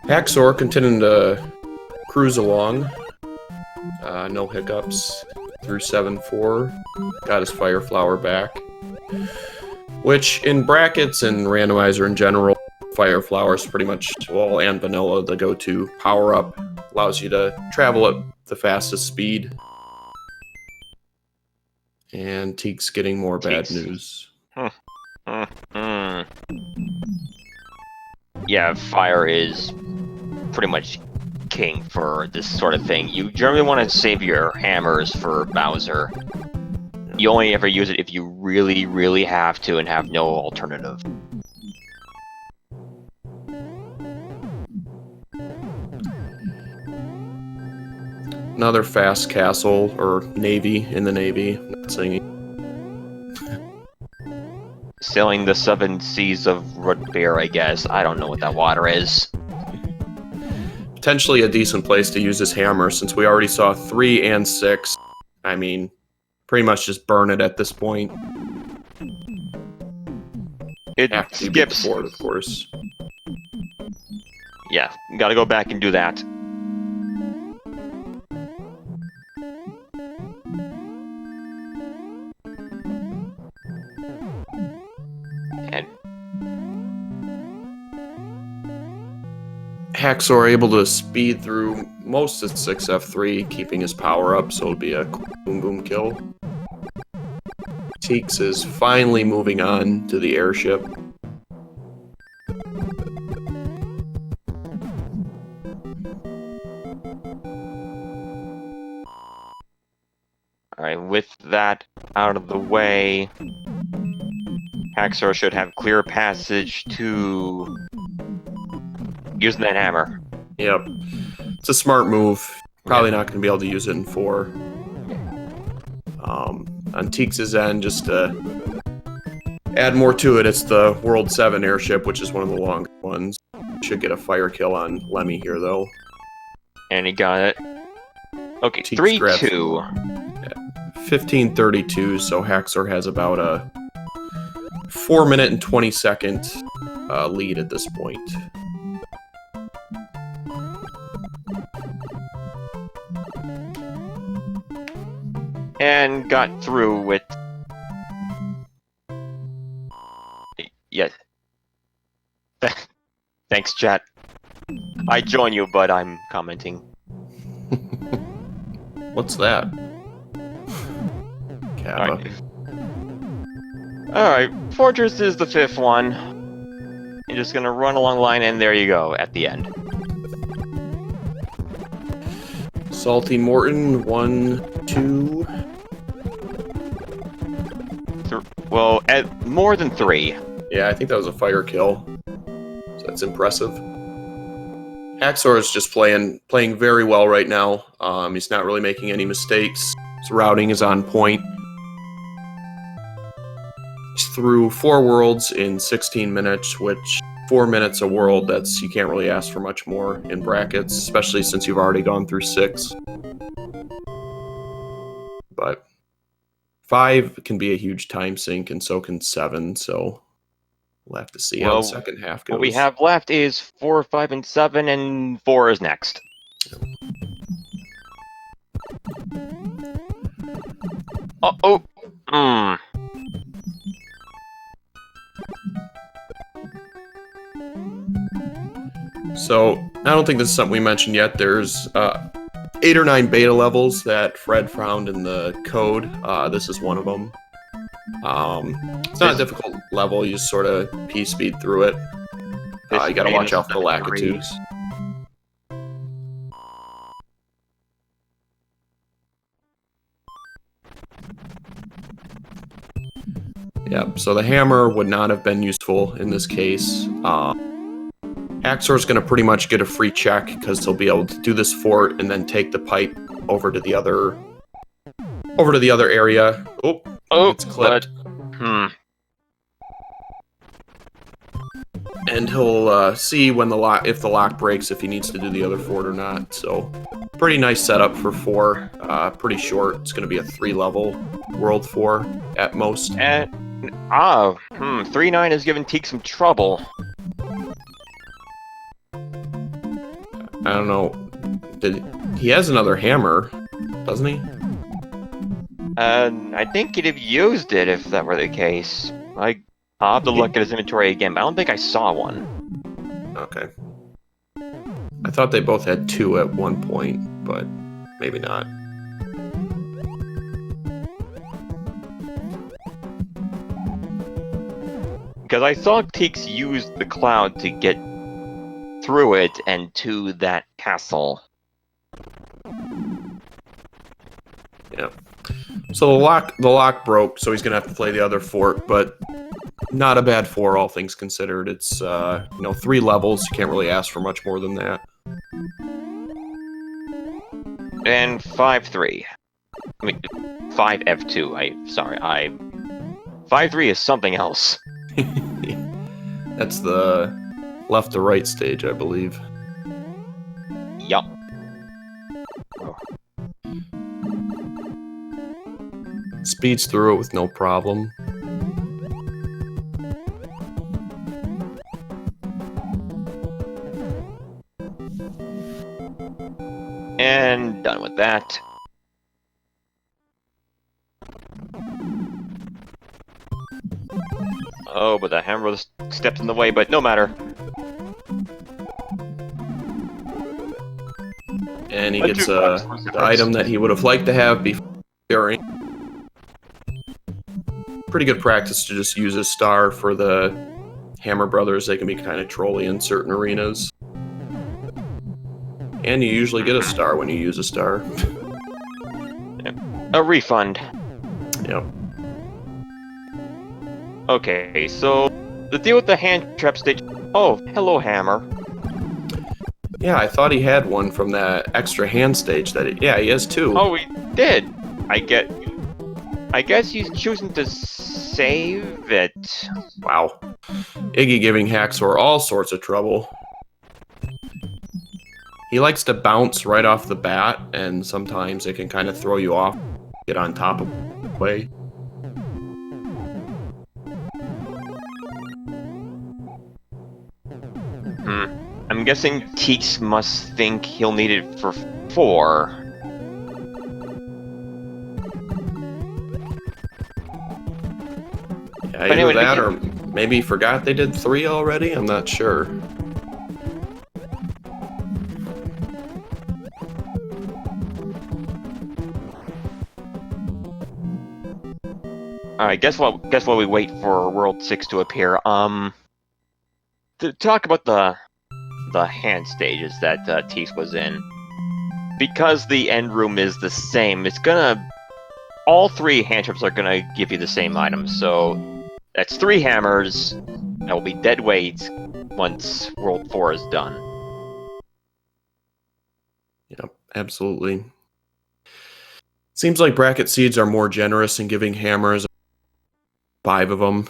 TheHaxor continuing to cruise along. No hiccups through 7-4. Got his fire flower back. Which, in brackets and randomizer in general, fire flower is pretty much, well, and vanilla, the go-to power-up. Allows you to travel at the fastest speed. And teex getting more bad news. Yeah, fire is pretty much king for this sort of thing. You generally want to save your hammers for Bowser. You only ever use it if you really, really have to and have no alternative. another fast castle, or navy in the navy. Not singing. Sailing the 7 seas of Rudbear, I guess. I don't know what that water is. Potentially a decent place to use this hammer, since we already saw 3 and 6. I mean, pretty much just burn it at this point. It After you beat the skips. fort, of course. Yeah, gotta go back and do that. And Haxor able to speed through most of 6F3, keeping his power up, so it'll be a boom boom kill. Teex is finally moving on to the airship. alright, with that out of the way, Haxor should have clear passage to using that hammer. Yep. It's a smart move. Probably not going to be able to use it in 4. On Teex's end, just to add more to it, it's the World 7 airship, which is one of the longest ones. Should get a fire kill on Lemmy here, though. And he got it. Okay, Teex 3-2. 15:32, so Haxor has about a 4-minute and 20-second lead at this point. And got through with... Yes. Thanks, chat. I join you, but I'm commenting. What's that? Kappa. Alright, Fortress is the 5th one. You're just gonna run along the line, and there you go, at the end. Salty Morton, 1, 2. Well, at more than 3. Yeah, I think that was a fire kill. So that's impressive. Haxor is just playing very well right now. He's not really making any mistakes. His routing is on point. He's through 4 worlds in 16 minutes, which 4 minutes a world, you can't really ask for much more in brackets, especially since you've already gone through 6. But 5 can be a huge time sink, and so can 7, so we'll have to see how the second half goes. What we have left is 4, 5, and 7, and 4 is next. So, I don't think this is something we mentioned yet. There's 8 or 9 beta levels that Fred found in the code. This is one of them. It's not a difficult level. You just sort of P-speed through it. You gotta watch out for the lackitudes. Yep, so the hammer would not have been useful in this case. Haxor's going to pretty much get a free check because he'll be able to do this fort and then take the pipe over to the other area. Oh, it's clipped. And he'll see when if the lock breaks, if he needs to do the other fort or not. So, pretty nice setup for 4. Pretty short. It's going to be a 3-level World 4 at most. And 3-9 has given Teek some trouble. I don't know. He has another hammer, doesn't he? I think he'd have used it if that were the case. I'll have to look at his inventory again, but I don't think I saw one. Okay. I thought they both had 2 at one point, but maybe not. Because I saw Teeks use the cloud to get through it and to that castle. Yeah. So the lock broke, so he's gonna have to play the other fort, but not a bad 4, all things considered. It's 3 levels. You can't really ask for much more than that. And 5-3. I mean, 5F2. Sorry. 5-3 is something else. That's the left to right stage, I believe. Yup. Speeds through it with no problem. And done with that. Oh, but the hammer stepped in the way, but no matter. And he gets the item that he would have liked to have before. Pretty good practice to just use a star for the Hammer Brothers. They can be kind of trolly in certain arenas. And you usually get a star when you use a star. A refund. Yep. Okay, so the deal with the hand trap stage. Oh, hello, Hammer. Yeah, I thought he had one from that extra hand stage. Yeah, he has two. Oh, he did. I guess he's choosing to save it. Wow. Iggy giving Haxor all sorts of trouble. He likes to bounce right off the bat, and sometimes it can kind of throw you off. Get on top of the way. I'm guessing teex must think he'll need it for 4. Yeah, either anyway, that or maybe he forgot they did 3 already? I'm not sure. Alright, guess what we wait for World 6 to appear. To talk about the hand stages that teex was in. Because the end room is the same, it's gonna... All 3 hand traps are gonna give you the same item, so... That's 3 hammers, that will be dead weight once World 4 is done. Yep, absolutely. Seems like bracket seeds are more generous in giving hammers. 5 of them.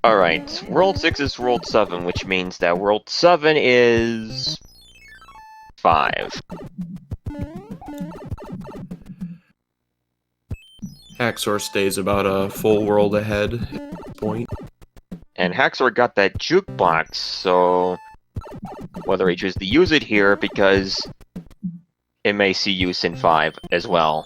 Alright, World 6 is World 7, which means that World 7 is... 5. Haxor stays about a full world ahead at this point. And Haxor got that jukebox, so... Whether he chooses to use it here, because... It may see use in 5 as well.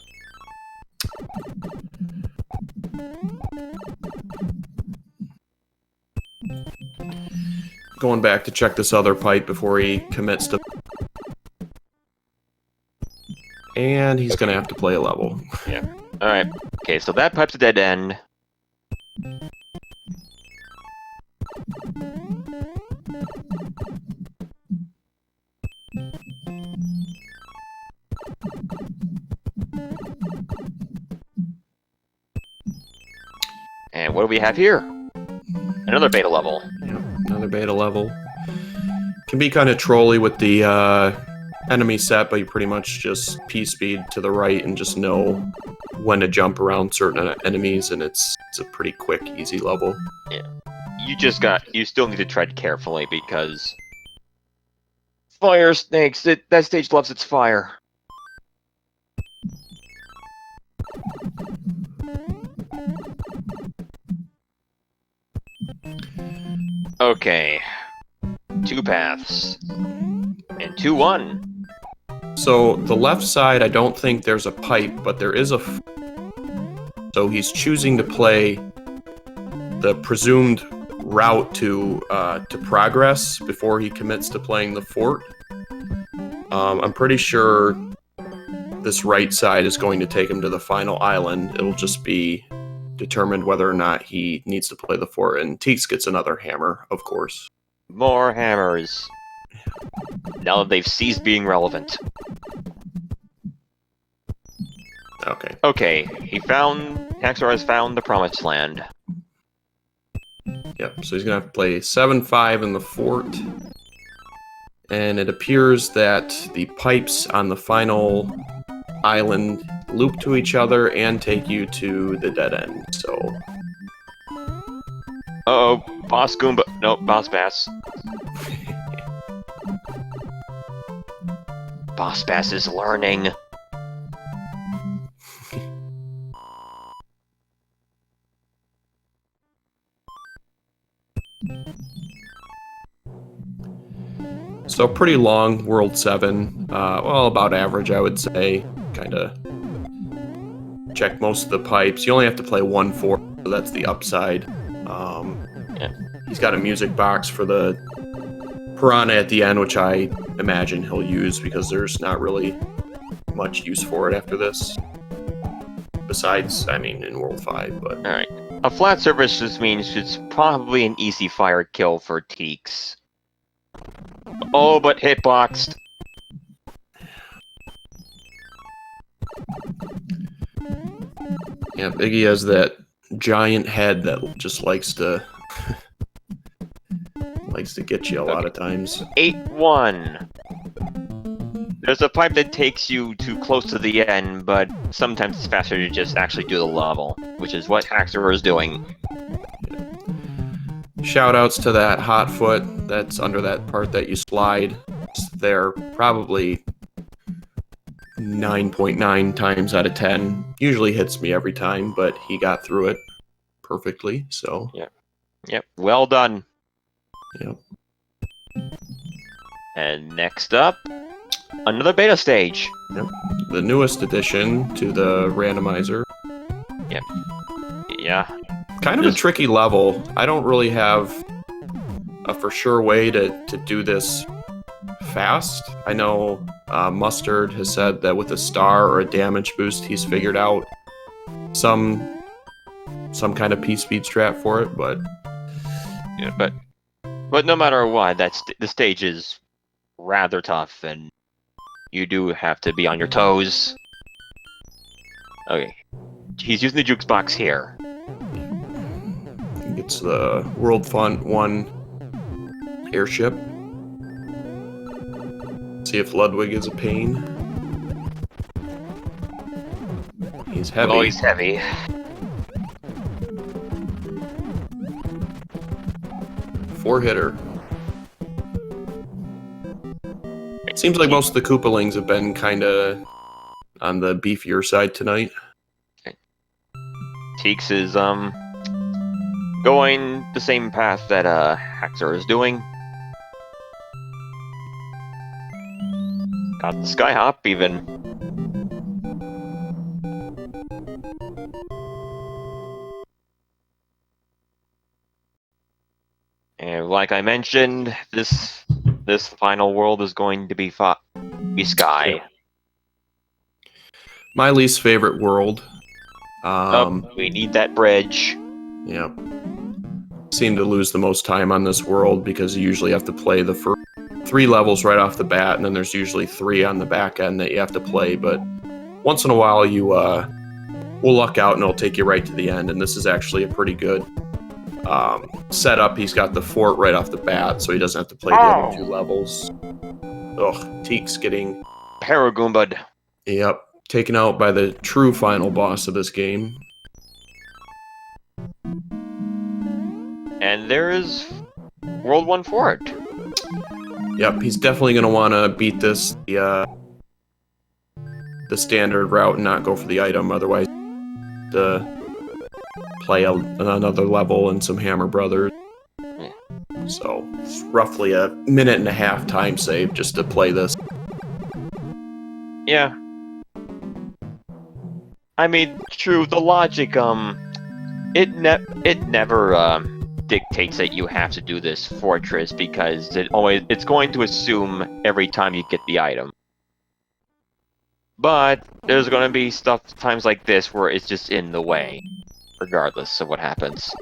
Going back to check this other pipe before he commits to... And he's gonna have to play a level. Yeah. Alright. Okay, so that pipe's a dead end. And what do we have here? Another beta level. Yep, another beta level. Can be kind of trolly with the enemy set, but you pretty much just P-speed to the right and just know when to jump around certain enemies, and it's a pretty quick, easy level. Yeah. You still need to tread carefully, because... Fire snakes! That stage loves its fire. Okay. 2 paths. And 2-1. So, the left side, I don't think there's a pipe, but there is a... So he's choosing to play the presumed route to progress before he commits to playing the fort. I'm pretty sure this right side is going to take him to the final island. It'll just be determined whether or not he needs to play the fort, and teex gets another hammer, of course. More hammers. Now that they've ceased being relevant. Okay. Okay, Haxor has found the Promised Land. Yep, so he's gonna have to play 7-5 in the fort. and it appears that the pipes on the final island loop to each other and take you to the dead end. So, Uh-oh, Boss Goomba. Nope, Boss Bass. Boss Bass is learning. so pretty long World 7. Well, about average, I would say. Kind of check most of the pipes. You only have to play 1/4, so that's the upside. Yeah. He's got a music box for the piranha at the end, which I imagine he'll use because there's not really much use for it after this. Besides, I mean, in World 5, but... Alright. A flat surface just means it's probably an easy fire kill for Teex. Oh, but hitboxed. Yeah, Biggie has that giant head that just likes to get you a lot of times. 8-1. There's a pipe that takes you too close to the end, but sometimes it's faster to just actually do the level, which is what TheHaxor is doing. Shoutouts to that hot foot that's under that part that you slide. They're probably 9.9 times out of 10. Usually hits me every time, but he got through it perfectly, so... Yep, well done. Yep. And next up, another beta stage. Yep. The newest addition to the randomizer. Yeah. Kind of a tricky level. I don't really have a for sure way to do this fast. I know Mustard has said that with a star or a damage boost, he's figured out some kind of P-speed strat for it, but... Yeah, but no matter what, the stage is rather tough, and you do have to be on your toes. Okay. He's using the jukes box here. It's the World Fun 1 airship. See if Ludwig is a pain. He's heavy. Oh, he's heavy. Four-hitter. Seems like most of the Koopalings have been kind of on the beefier side tonight. Teex is going the same path that TheHaxor is doing. Got the sky hop even. And like I mentioned, this final world is going to be sky. Yeah. My least favorite world. We need that bridge. Yeah. Seem to lose the most time on this world because you usually have to play the first 3 levels right off the bat, and then there's usually 3 on the back end that you have to play, but once in a while you will luck out and it'll take you right to the end, and this is actually a pretty good setup. He's got the fort right off the bat, so he doesn't have to play the other 2 levels. Ugh, Teex getting... Paragoomba'd. Yep, taken out by the true final boss of this game. And there is World 1 Fort. Yep, he's definitely going to want to beat this the standard route and not go for the item, otherwise to play another level and some Hammer Brothers. Yeah. So, it's roughly a minute and a half time save just to play this. Yeah. I mean, true, the logic, it never, dictates that you have to do this fortress because it's going to assume every time you get the item. But there's going to be times like this where it's just in the way, regardless of what happens.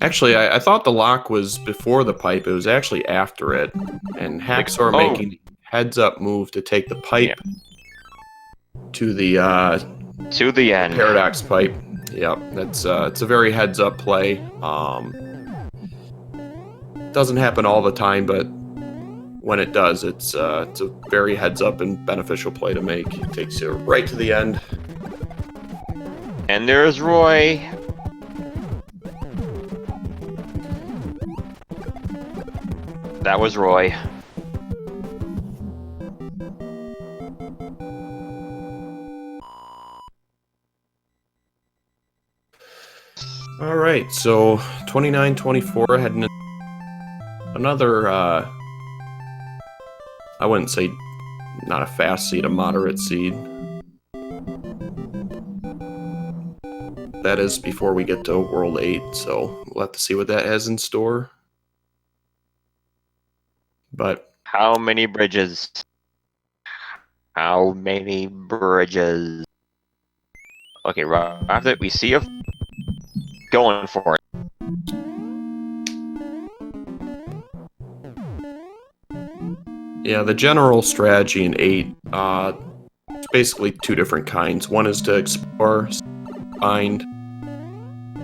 Actually, I thought the lock was before the pipe. It was actually after it. And TheHaxor making heads-up move to take the pipe to the end. Paradox pipe. Yep, that's it's a very heads-up play. Doesn't happen all the time, but when it does, it's a very heads-up and beneficial play to make. It takes you right to the end. And there's Roy. That was Roy. All right, so 29-24 heading another, I wouldn't say not a fast seed, a moderate seed. That is before we get to World 8, so we'll have to see what that has in store. But How many bridges? How many bridges? Okay, right after we see a going for it. yeah, the general strategy in 8, it's basically two different kinds. One is to explore, find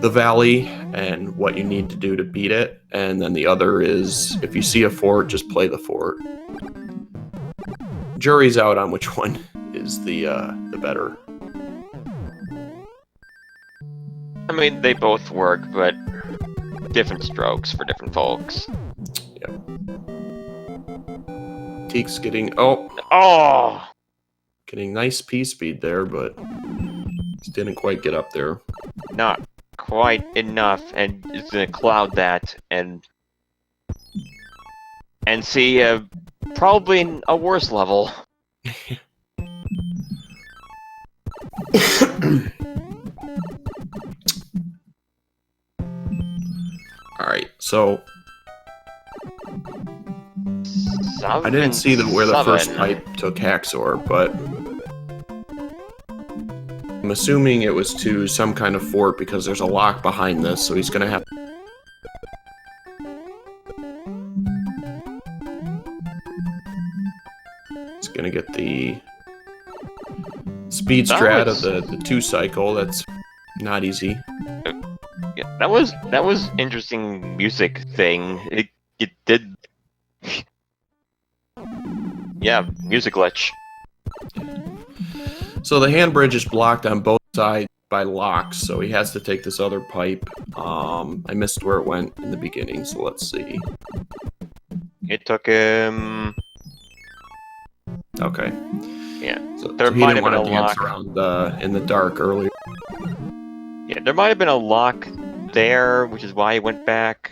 the valley and what you need to do to beat it, and then the other is if you see a fort, just play the fort. Jury's out on which one is the better. I mean, they both work, but different strokes for different folks. Yep. Teek's getting getting nice P speed there, but just didn't quite get up there. Not quite enough, and it's gonna cloud that and see probably a worse level. Alright, so I didn't see where the first pipe took TheHaxor, but I'm assuming it was to some kind of fort because there's a lock behind this, so he's gonna have he's gonna get the speed strat of the 2 cycle. That's not easy. Yeah, that was interesting music thing. It did. Yeah, music glitch. So the hand bridge is blocked on both sides by locks, so he has to take this other pipe. I missed where it went in the beginning, so let's see. It took him. Okay. Yeah. So There he might didn't have been want a to dance lock. around in the dark earlier. Yeah, there might have been a lock there, which is why he went back.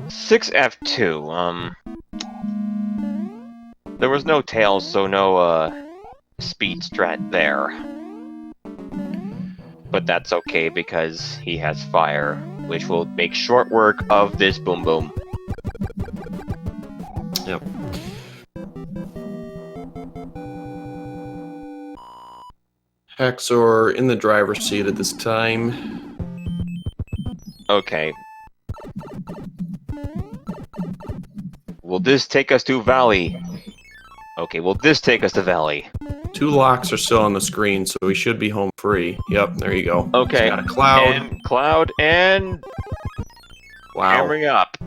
Six F2. There was no tails, so no speed strat there. But that's okay because he has fire, which will make short work of this boom boom. Yep. TheHaxor in the driver's seat at this time. Okay. Will this take us to Valley? Okay, will this take us to Valley? 2 locks are still on the screen, so we should be home free. Yep, there you go. Okay. He's got a cloud. And cloud and Wow. hammering up.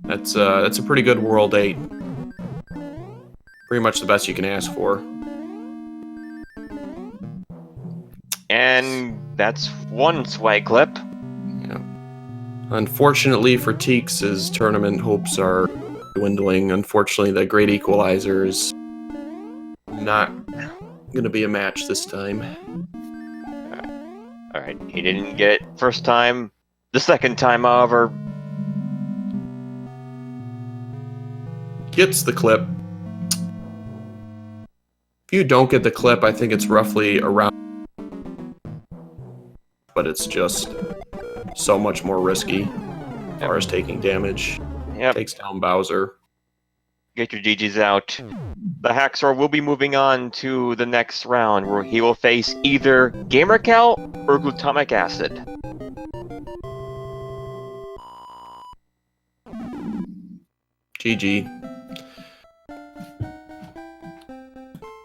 That's a pretty good World 8. Pretty much the best you can ask for. And that's one swag clip. Yeah. Unfortunately for Teeks, his tournament hopes are dwindling. Unfortunately, the Great Equalizer is not going to be a match this time. Alright, he didn't get it first time. The second time, however... Gets the clip. If you don't get the clip, I think it's roughly around... But it's just so much more risky as far as taking damage. Yep. Takes down Bowser. Get your GGs out. TheHaxor will be moving on to the next round, where he will face either Gamercal or Glutamic Acid. GG.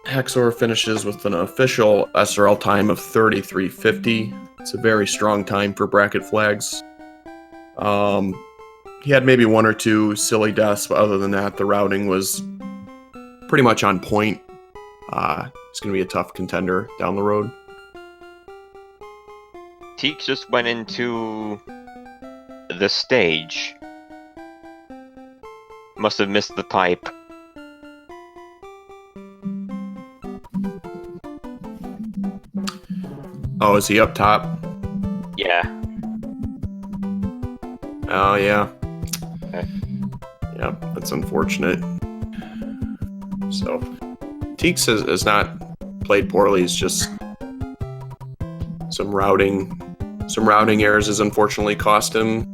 TheHaxor finishes with an official SRL time of 33:50. It's a very strong time for bracket flags. He had maybe one or two silly deaths, but other than that, the routing was pretty much on point. It's going to be a tough contender down the road. Teex just went into the stage. Must have missed the pipe. Oh, is he up top? Yeah. Oh, yeah. Okay. Yeah, that's unfortunate. So, Teex has not played poorly. It's just some routing errors has unfortunately cost him.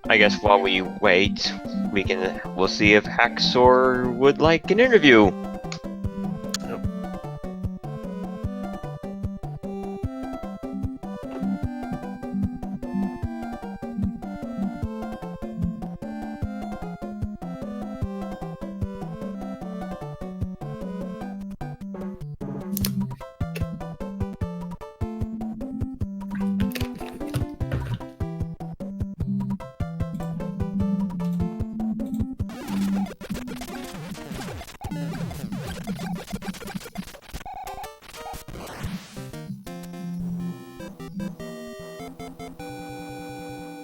I guess while we wait, we'll see if TheHaxor would like an interview.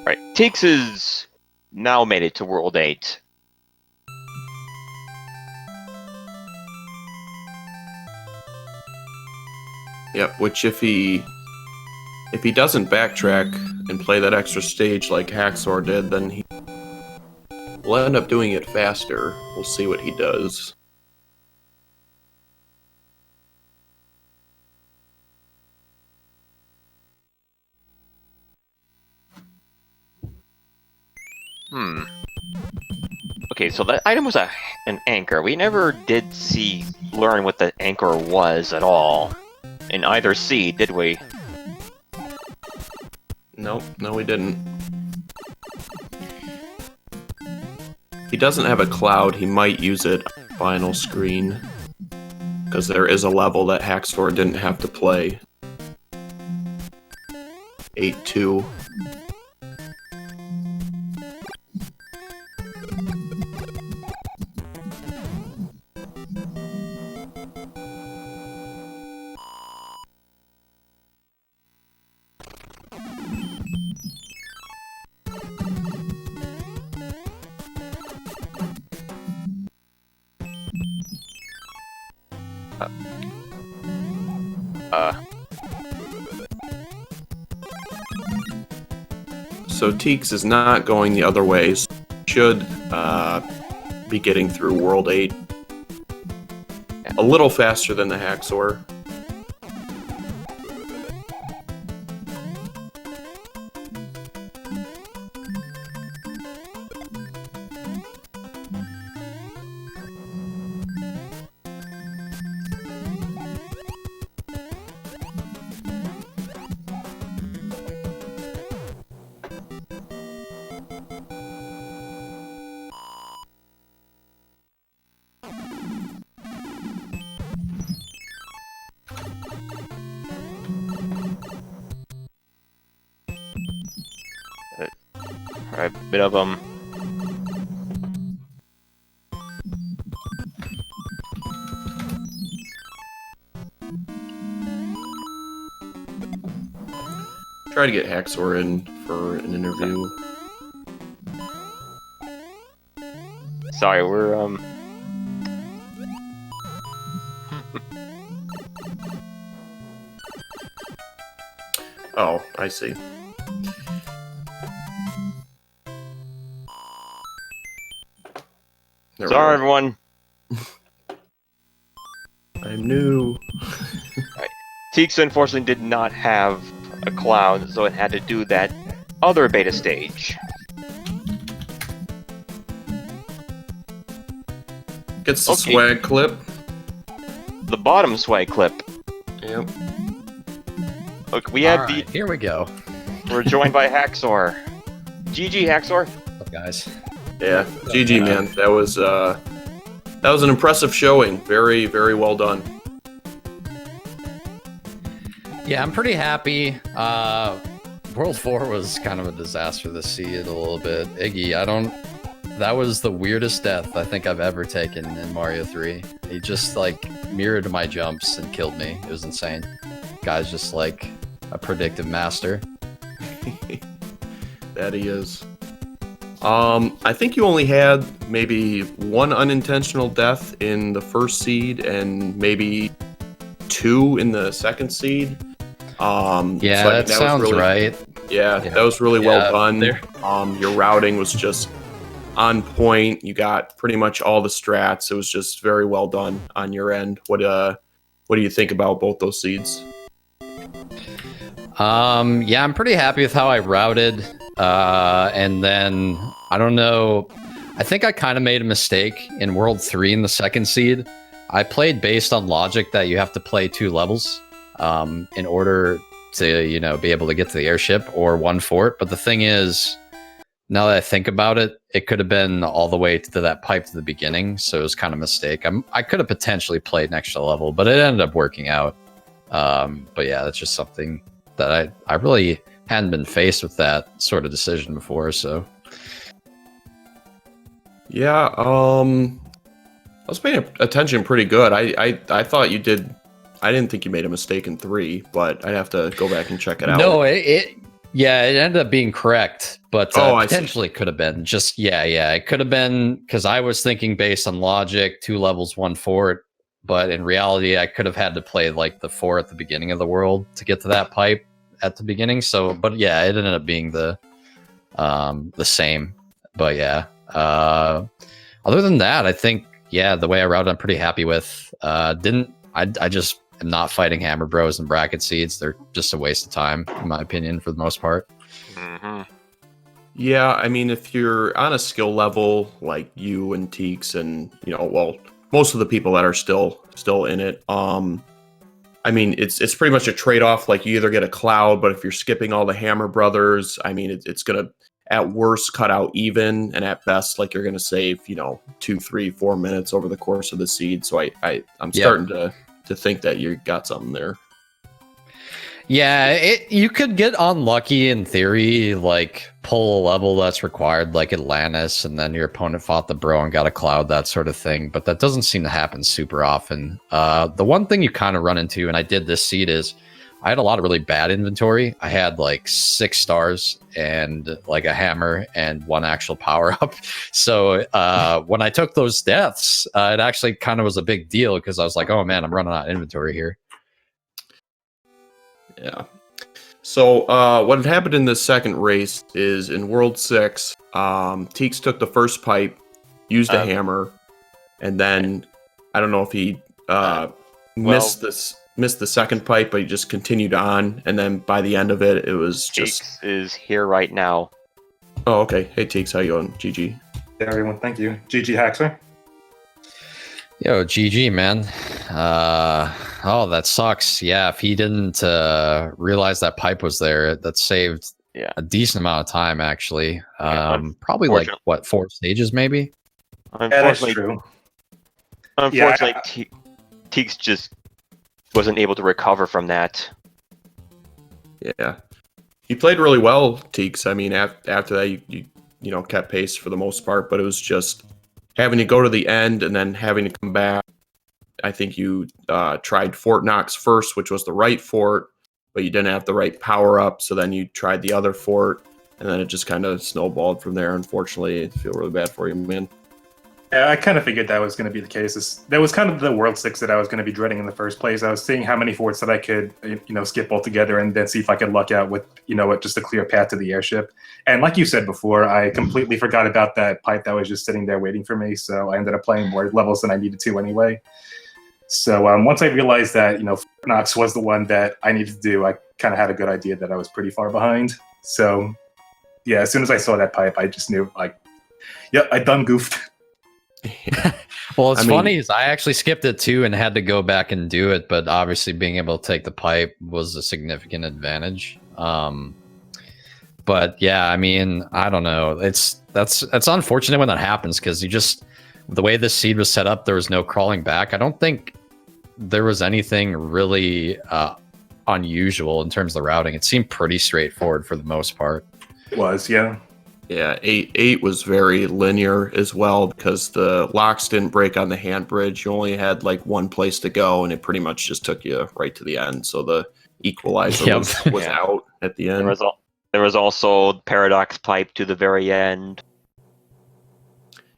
Alright, Teex has now made it to World 8. Yep, which if he doesn't backtrack and play that extra stage like TheHaxor did, then he will end up doing it faster. We'll see what he does. Okay, so that item was an anchor. We never did learn what the anchor was at all in either seed, did we? Nope, no we didn't. If he doesn't have a cloud, he might use it on the final screen. Because there is a level that TheHaxor didn't have to play. 8-2. So Teex is not going the other way, so should be getting through World 8 a little faster than TheHaxor. A bit of Try to get TheHaxor in for an interview. Sorry, we're Oh, I see. There we sorry go. everyone. I'm new. Teex unfortunately did not have a cloud, so it had to do that other beta stage. Gets the Okay. swag clip. The bottom sway clip. Yep. Look, we have Alright, here we go. We're joined by Haxor. GG, Haxor. What's up, guys? Yeah, GG, man. That was an impressive showing. Very, very well done. Yeah, I'm pretty happy. World 4 was kind of a disaster this seed a little bit. Iggy, that was the weirdest death I think I've ever taken in Mario 3. He just like mirrored my jumps and killed me. It was insane. Guy's just like a predictive master. That he is. I think you only had maybe one unintentional death in the first seed and maybe 2 in the second seed. Yeah, so that sounds really, right. Yeah, that was really well done. Your routing was just on point. You got pretty much all the strats. It was just very well done on your end. What do you think about both those seeds? Yeah, I'm pretty happy with how I routed. And then I don't know. I think I kind of made a mistake in World 3 in the second seed. I played based on logic that you have to play 2 levels in order to, be able to get to the airship or 1 fort. But the thing is, now that I think about it, it could have been all the way to that pipe to the beginning. So it was kind of a mistake. I could have potentially played an extra level, but it ended up working out. But yeah, that's just something that I really hadn't been faced with that sort of decision before. So yeah, I was paying attention pretty good. I thought you did. I didn't think you made a mistake in 3, but I'd have to go back and check it out. No, it ended up being correct, but potentially could have been just it could have been because I was thinking based on logic, 2 levels, 1 fort, but in reality, I could have had to play like the 4 at the beginning of the world to get to that pipe at the beginning. So, but yeah, it ended up being the same. But yeah, other than that, I think the way I routed, I'm pretty happy with. I just am not fighting Hammer Bros and bracket seeds. They're just a waste of time, in my opinion, for the most part. Mm-hmm. Yeah, I mean, if you're on a skill level like you and Teex and, most of the people that are still in it, I mean, it's pretty much a trade-off. Like, you either get a cloud, but if you're skipping all the Hammer Brothers, I mean, it's going to, at worst, cut out even, and at best, like, you're going to save, 2, 3, 4 minutes over the course of the seed. So I'm starting to think that you got something there. Yeah, you could get unlucky in theory, like pull a level that's required, like Atlantis, and then your opponent fought the bro and got a cloud, that sort of thing. But that doesn't seem to happen super often. The one thing you kind of run into, and I did this seed, is I had a lot of really bad inventory. I had like 6 stars and like a hammer and 1 actual power up. So when I took those deaths, it actually kind of was a big deal because I was like, oh man, I'm running out of inventory here. Yeah. So what had happened in this second race is in World 6, Teex took the first pipe, used a hammer, and then I don't know if he missed the second pipe, but he just continued on, and then by the end of it, it was just... Teex is here right now. Oh, okay. Hey, Teex, how you doing? GG. Hey, everyone. Thank you. GG, Haxor. Yo, GG, man. That sucks. Yeah, if he didn't realize that pipe was there, that saved a decent amount of time, actually. Probably like, 4 stages, maybe? Unfortunately, that's true. Unfortunately, Teex just wasn't able to recover from that. Yeah. You played really well, Teex. I mean, after that, you kept pace for the most part, but it was just having to go to the end and then having to come back. I think you tried Fort Knox first, which was the right fort, but you didn't have the right power up. So then you tried the other fort, and then it just kind of snowballed from there. Unfortunately, I feel really bad for you, man. Yeah, I kind of figured that was going to be the case. That was kind of the World 6 that I was going to be dreading in the first place. I was seeing how many forts that I could, skip altogether and then see if I could luck out with, just a clear path to the airship. And like you said before, I completely forgot about that pipe that was just sitting there waiting for me. So I ended up playing more levels than I needed to anyway. So once I realized that, Fort Knox was the one that I needed to do, I kind of had a good idea that I was pretty far behind. So yeah, as soon as I saw that pipe, I just knew, I done goofed. Well, it's funny is I actually skipped it too and had to go back and do it, but obviously being able to take the pipe was a significant advantage. But yeah, I mean, I don't know. That's unfortunate when that happens because the way this seed was set up, there was no crawling back. I don't think there was anything really unusual in terms of the routing. It seemed pretty straightforward for the most part. It was, yeah. Yeah, 8 was very linear as well because the locks didn't break on the hand bridge. You only had like one place to go, and it pretty much just took you right to the end. So the equalizer was Yeah. out at the end. There was also paradox pipe to the very end.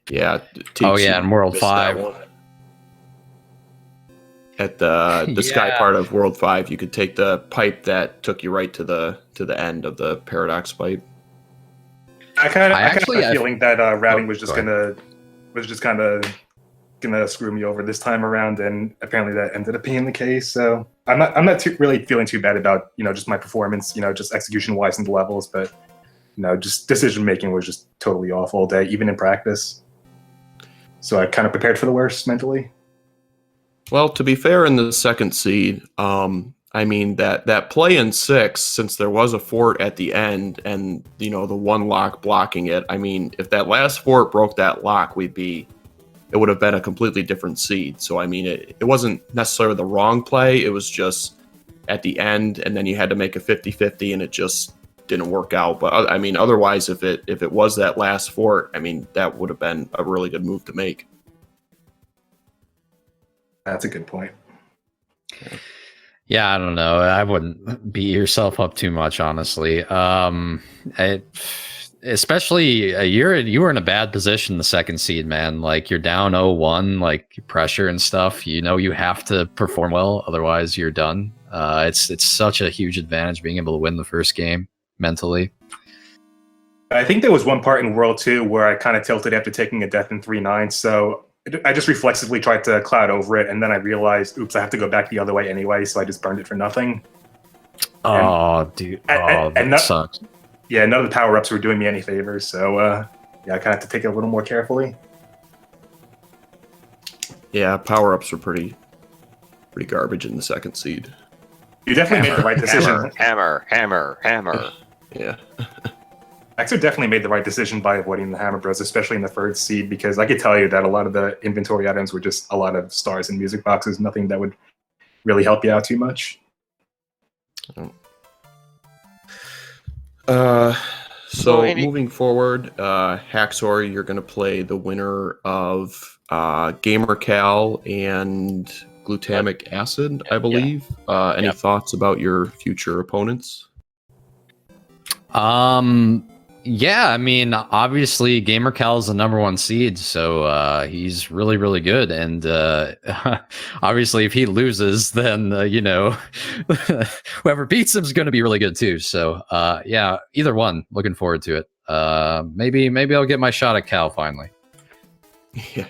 Yeah. Oh yeah, in World missed that 5. one. At the sky Yeah. part of World 5, you could take the pipe that took you right to the end of the paradox pipe. I kind of had actually- a feeling that routing was just go gonna screw me over this time around, and apparently that ended up being the case. So I'm not really feeling too bad about just my performance, just execution wise in the levels, but just decision making was just totally off all day, even in practice. So I kind of prepared for the worst mentally. Well, to be fair, in the second seed, I mean that play in 6, since there was a fort at the end and the one lock blocking it. I mean, if that last fort broke that lock, it would have been a completely different seed. So I mean, it wasn't necessarily the wrong play. It was just at the end, and then you had to make a 50-50, and it just didn't work out. But I mean, otherwise, if it was that last fort, I mean, that would have been a really good move to make. That's a good point. Yeah, I don't know. I wouldn't beat yourself up too much, honestly. Especially you were in a bad position the second seed, man. Like you're down 0-1, like pressure and stuff. You have to perform well, otherwise you're done. It's such a huge advantage being able to win the first game mentally. I think there was one part in World 2 where I kind of tilted after taking a death in 3-9, so I just reflexively tried to cloud over it, and then I realized, oops, I have to go back the other way anyway, so I just burned it for nothing. Dude. That sucks. Yeah, none of the power-ups were doing me any favors, so I kind of have to take it a little more carefully. Yeah, power-ups were pretty garbage in the second seed. You definitely made the right decision. Hammer. Yeah. TheHaxor definitely made the right decision by avoiding the Hammer Bros, especially in the third seed, because I could tell you that a lot of the inventory items were just a lot of stars and music boxes, nothing that would really help you out too much. So moving forward, Haxor, you're going to play the winner of GamerCal and Glutamic Acid, I believe. Any thoughts about your future opponents? Yeah, I mean, obviously GamerCal is the #1 seed, so he's really, really good. And obviously, if he loses, then whoever beats him is going to be really good too. So yeah, either one. Looking forward to it. Maybe I'll get my shot at Cal finally. Yeah.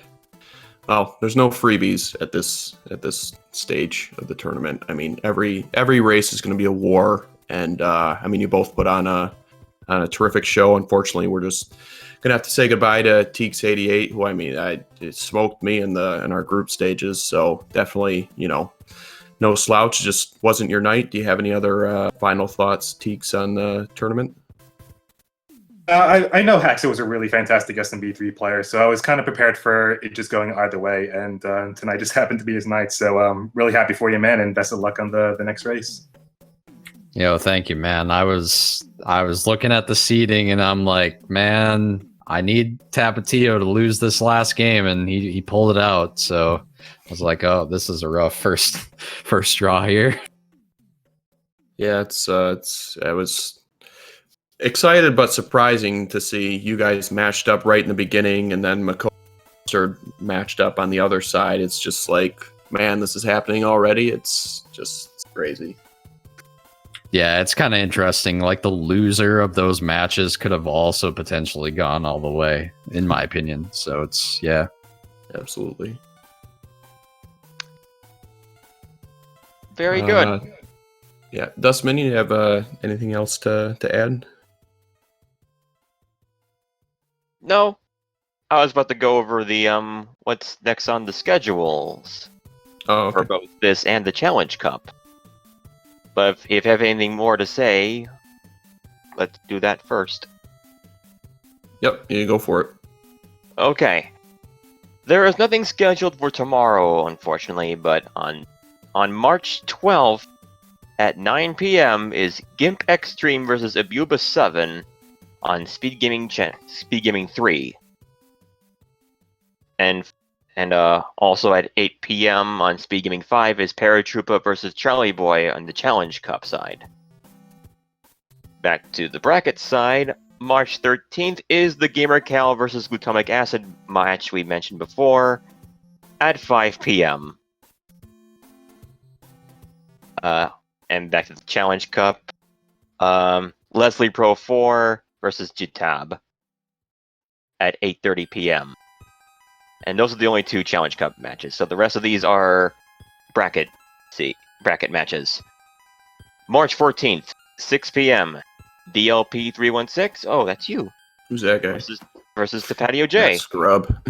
Well, there's no freebies at this stage of the tournament. I mean, every race is going to be a war, and I mean, you both put on a terrific show. Unfortunately, we're just gonna have to say goodbye to teex88, who it smoked me in our group stages. So definitely, no slouch. Just wasn't your night. Do you have any other final thoughts, Teex, on the tournament? I know TheHaxor was a really fantastic SMB3 player, so I was kind of prepared for it just going either way. And tonight just happened to be his night. So I'm really happy for you, man, and best of luck on the next race. Thank you, man. I was looking at the seeding and I'm like, man, I need Tapatio to lose this last game, and he pulled it out. So I was like, oh, this is a rough first draw here. Yeah, I was excited but surprising to see you guys matched up right in the beginning, and then McCall matched up on the other side. It's just like, man, this is happening already. It's crazy. Yeah, it's kind of interesting. Like the loser of those matches could have also potentially gone all the way, in my opinion. So it's, yeah. Absolutely. Very good. Yeah. Dustman, you have anything else to add? No. I was about to go over the what's next on the schedules for both this and the Challenge Cup. But if you have anything more to say, let's do that first. Yep, you go for it. Okay. There is nothing scheduled for tomorrow, unfortunately, but on March 12th at 9 p.m. is Gimp Extreme versus Abuba 7 on SpeedGaming 3. And also at 8 p.m. on SpeedGaming 5 is Paratroopa versus Charlie Boy on the Challenge Cup side. Back to the bracket side, March 13th is the Gamer Cal versus Glutamic Acid match we mentioned before at 5 p.m. And back to the Challenge Cup, Leslie Pro 4 versus Jitab at 8:30 p.m. And those are the only 2 Challenge Cup matches. So the rest of these are bracket matches. March 14th, 6 p.m. DLP 316. Oh, that's you. Who's that guy? Versus the Patio J. That scrub.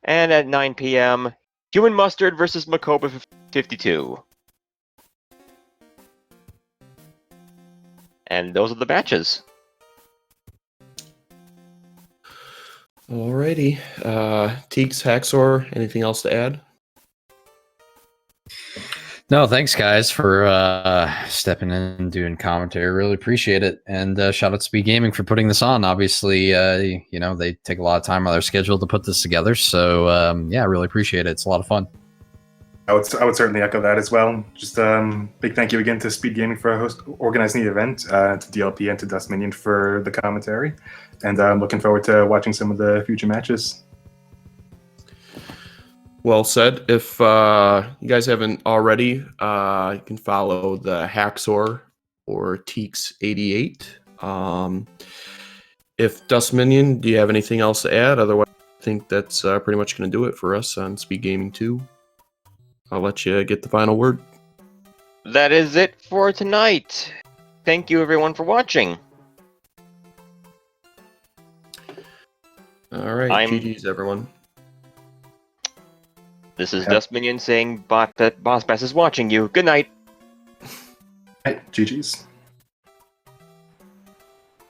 And at 9 p.m., Human Mustard versus Makoba 52. And those are the matches. Alrighty. TheHaxor, anything else to add? No, thanks guys for stepping in and doing commentary. Really appreciate it. And shout out to SpeedGaming for putting this on. Obviously, they take a lot of time on their schedule to put this together. So yeah, I really appreciate it. It's a lot of fun. I would certainly echo that as well. Just big thank you again to SpeedGaming for organizing the event, to DLP and to Dust Minion for the commentary, and I'm looking forward to watching some of the future matches. Well said. If you guys haven't already, you can follow TheHaxor or teex88. If Dust Minion, do you have anything else to add? Otherwise, I think that's pretty much going to do it for us on SpeedGaming 2. I'll let you get the final word. That is it for tonight. Thank you everyone for watching. All right, GG's everyone. This is Dust Minion saying Boss Bass is watching you. Good night. Hey, GG's.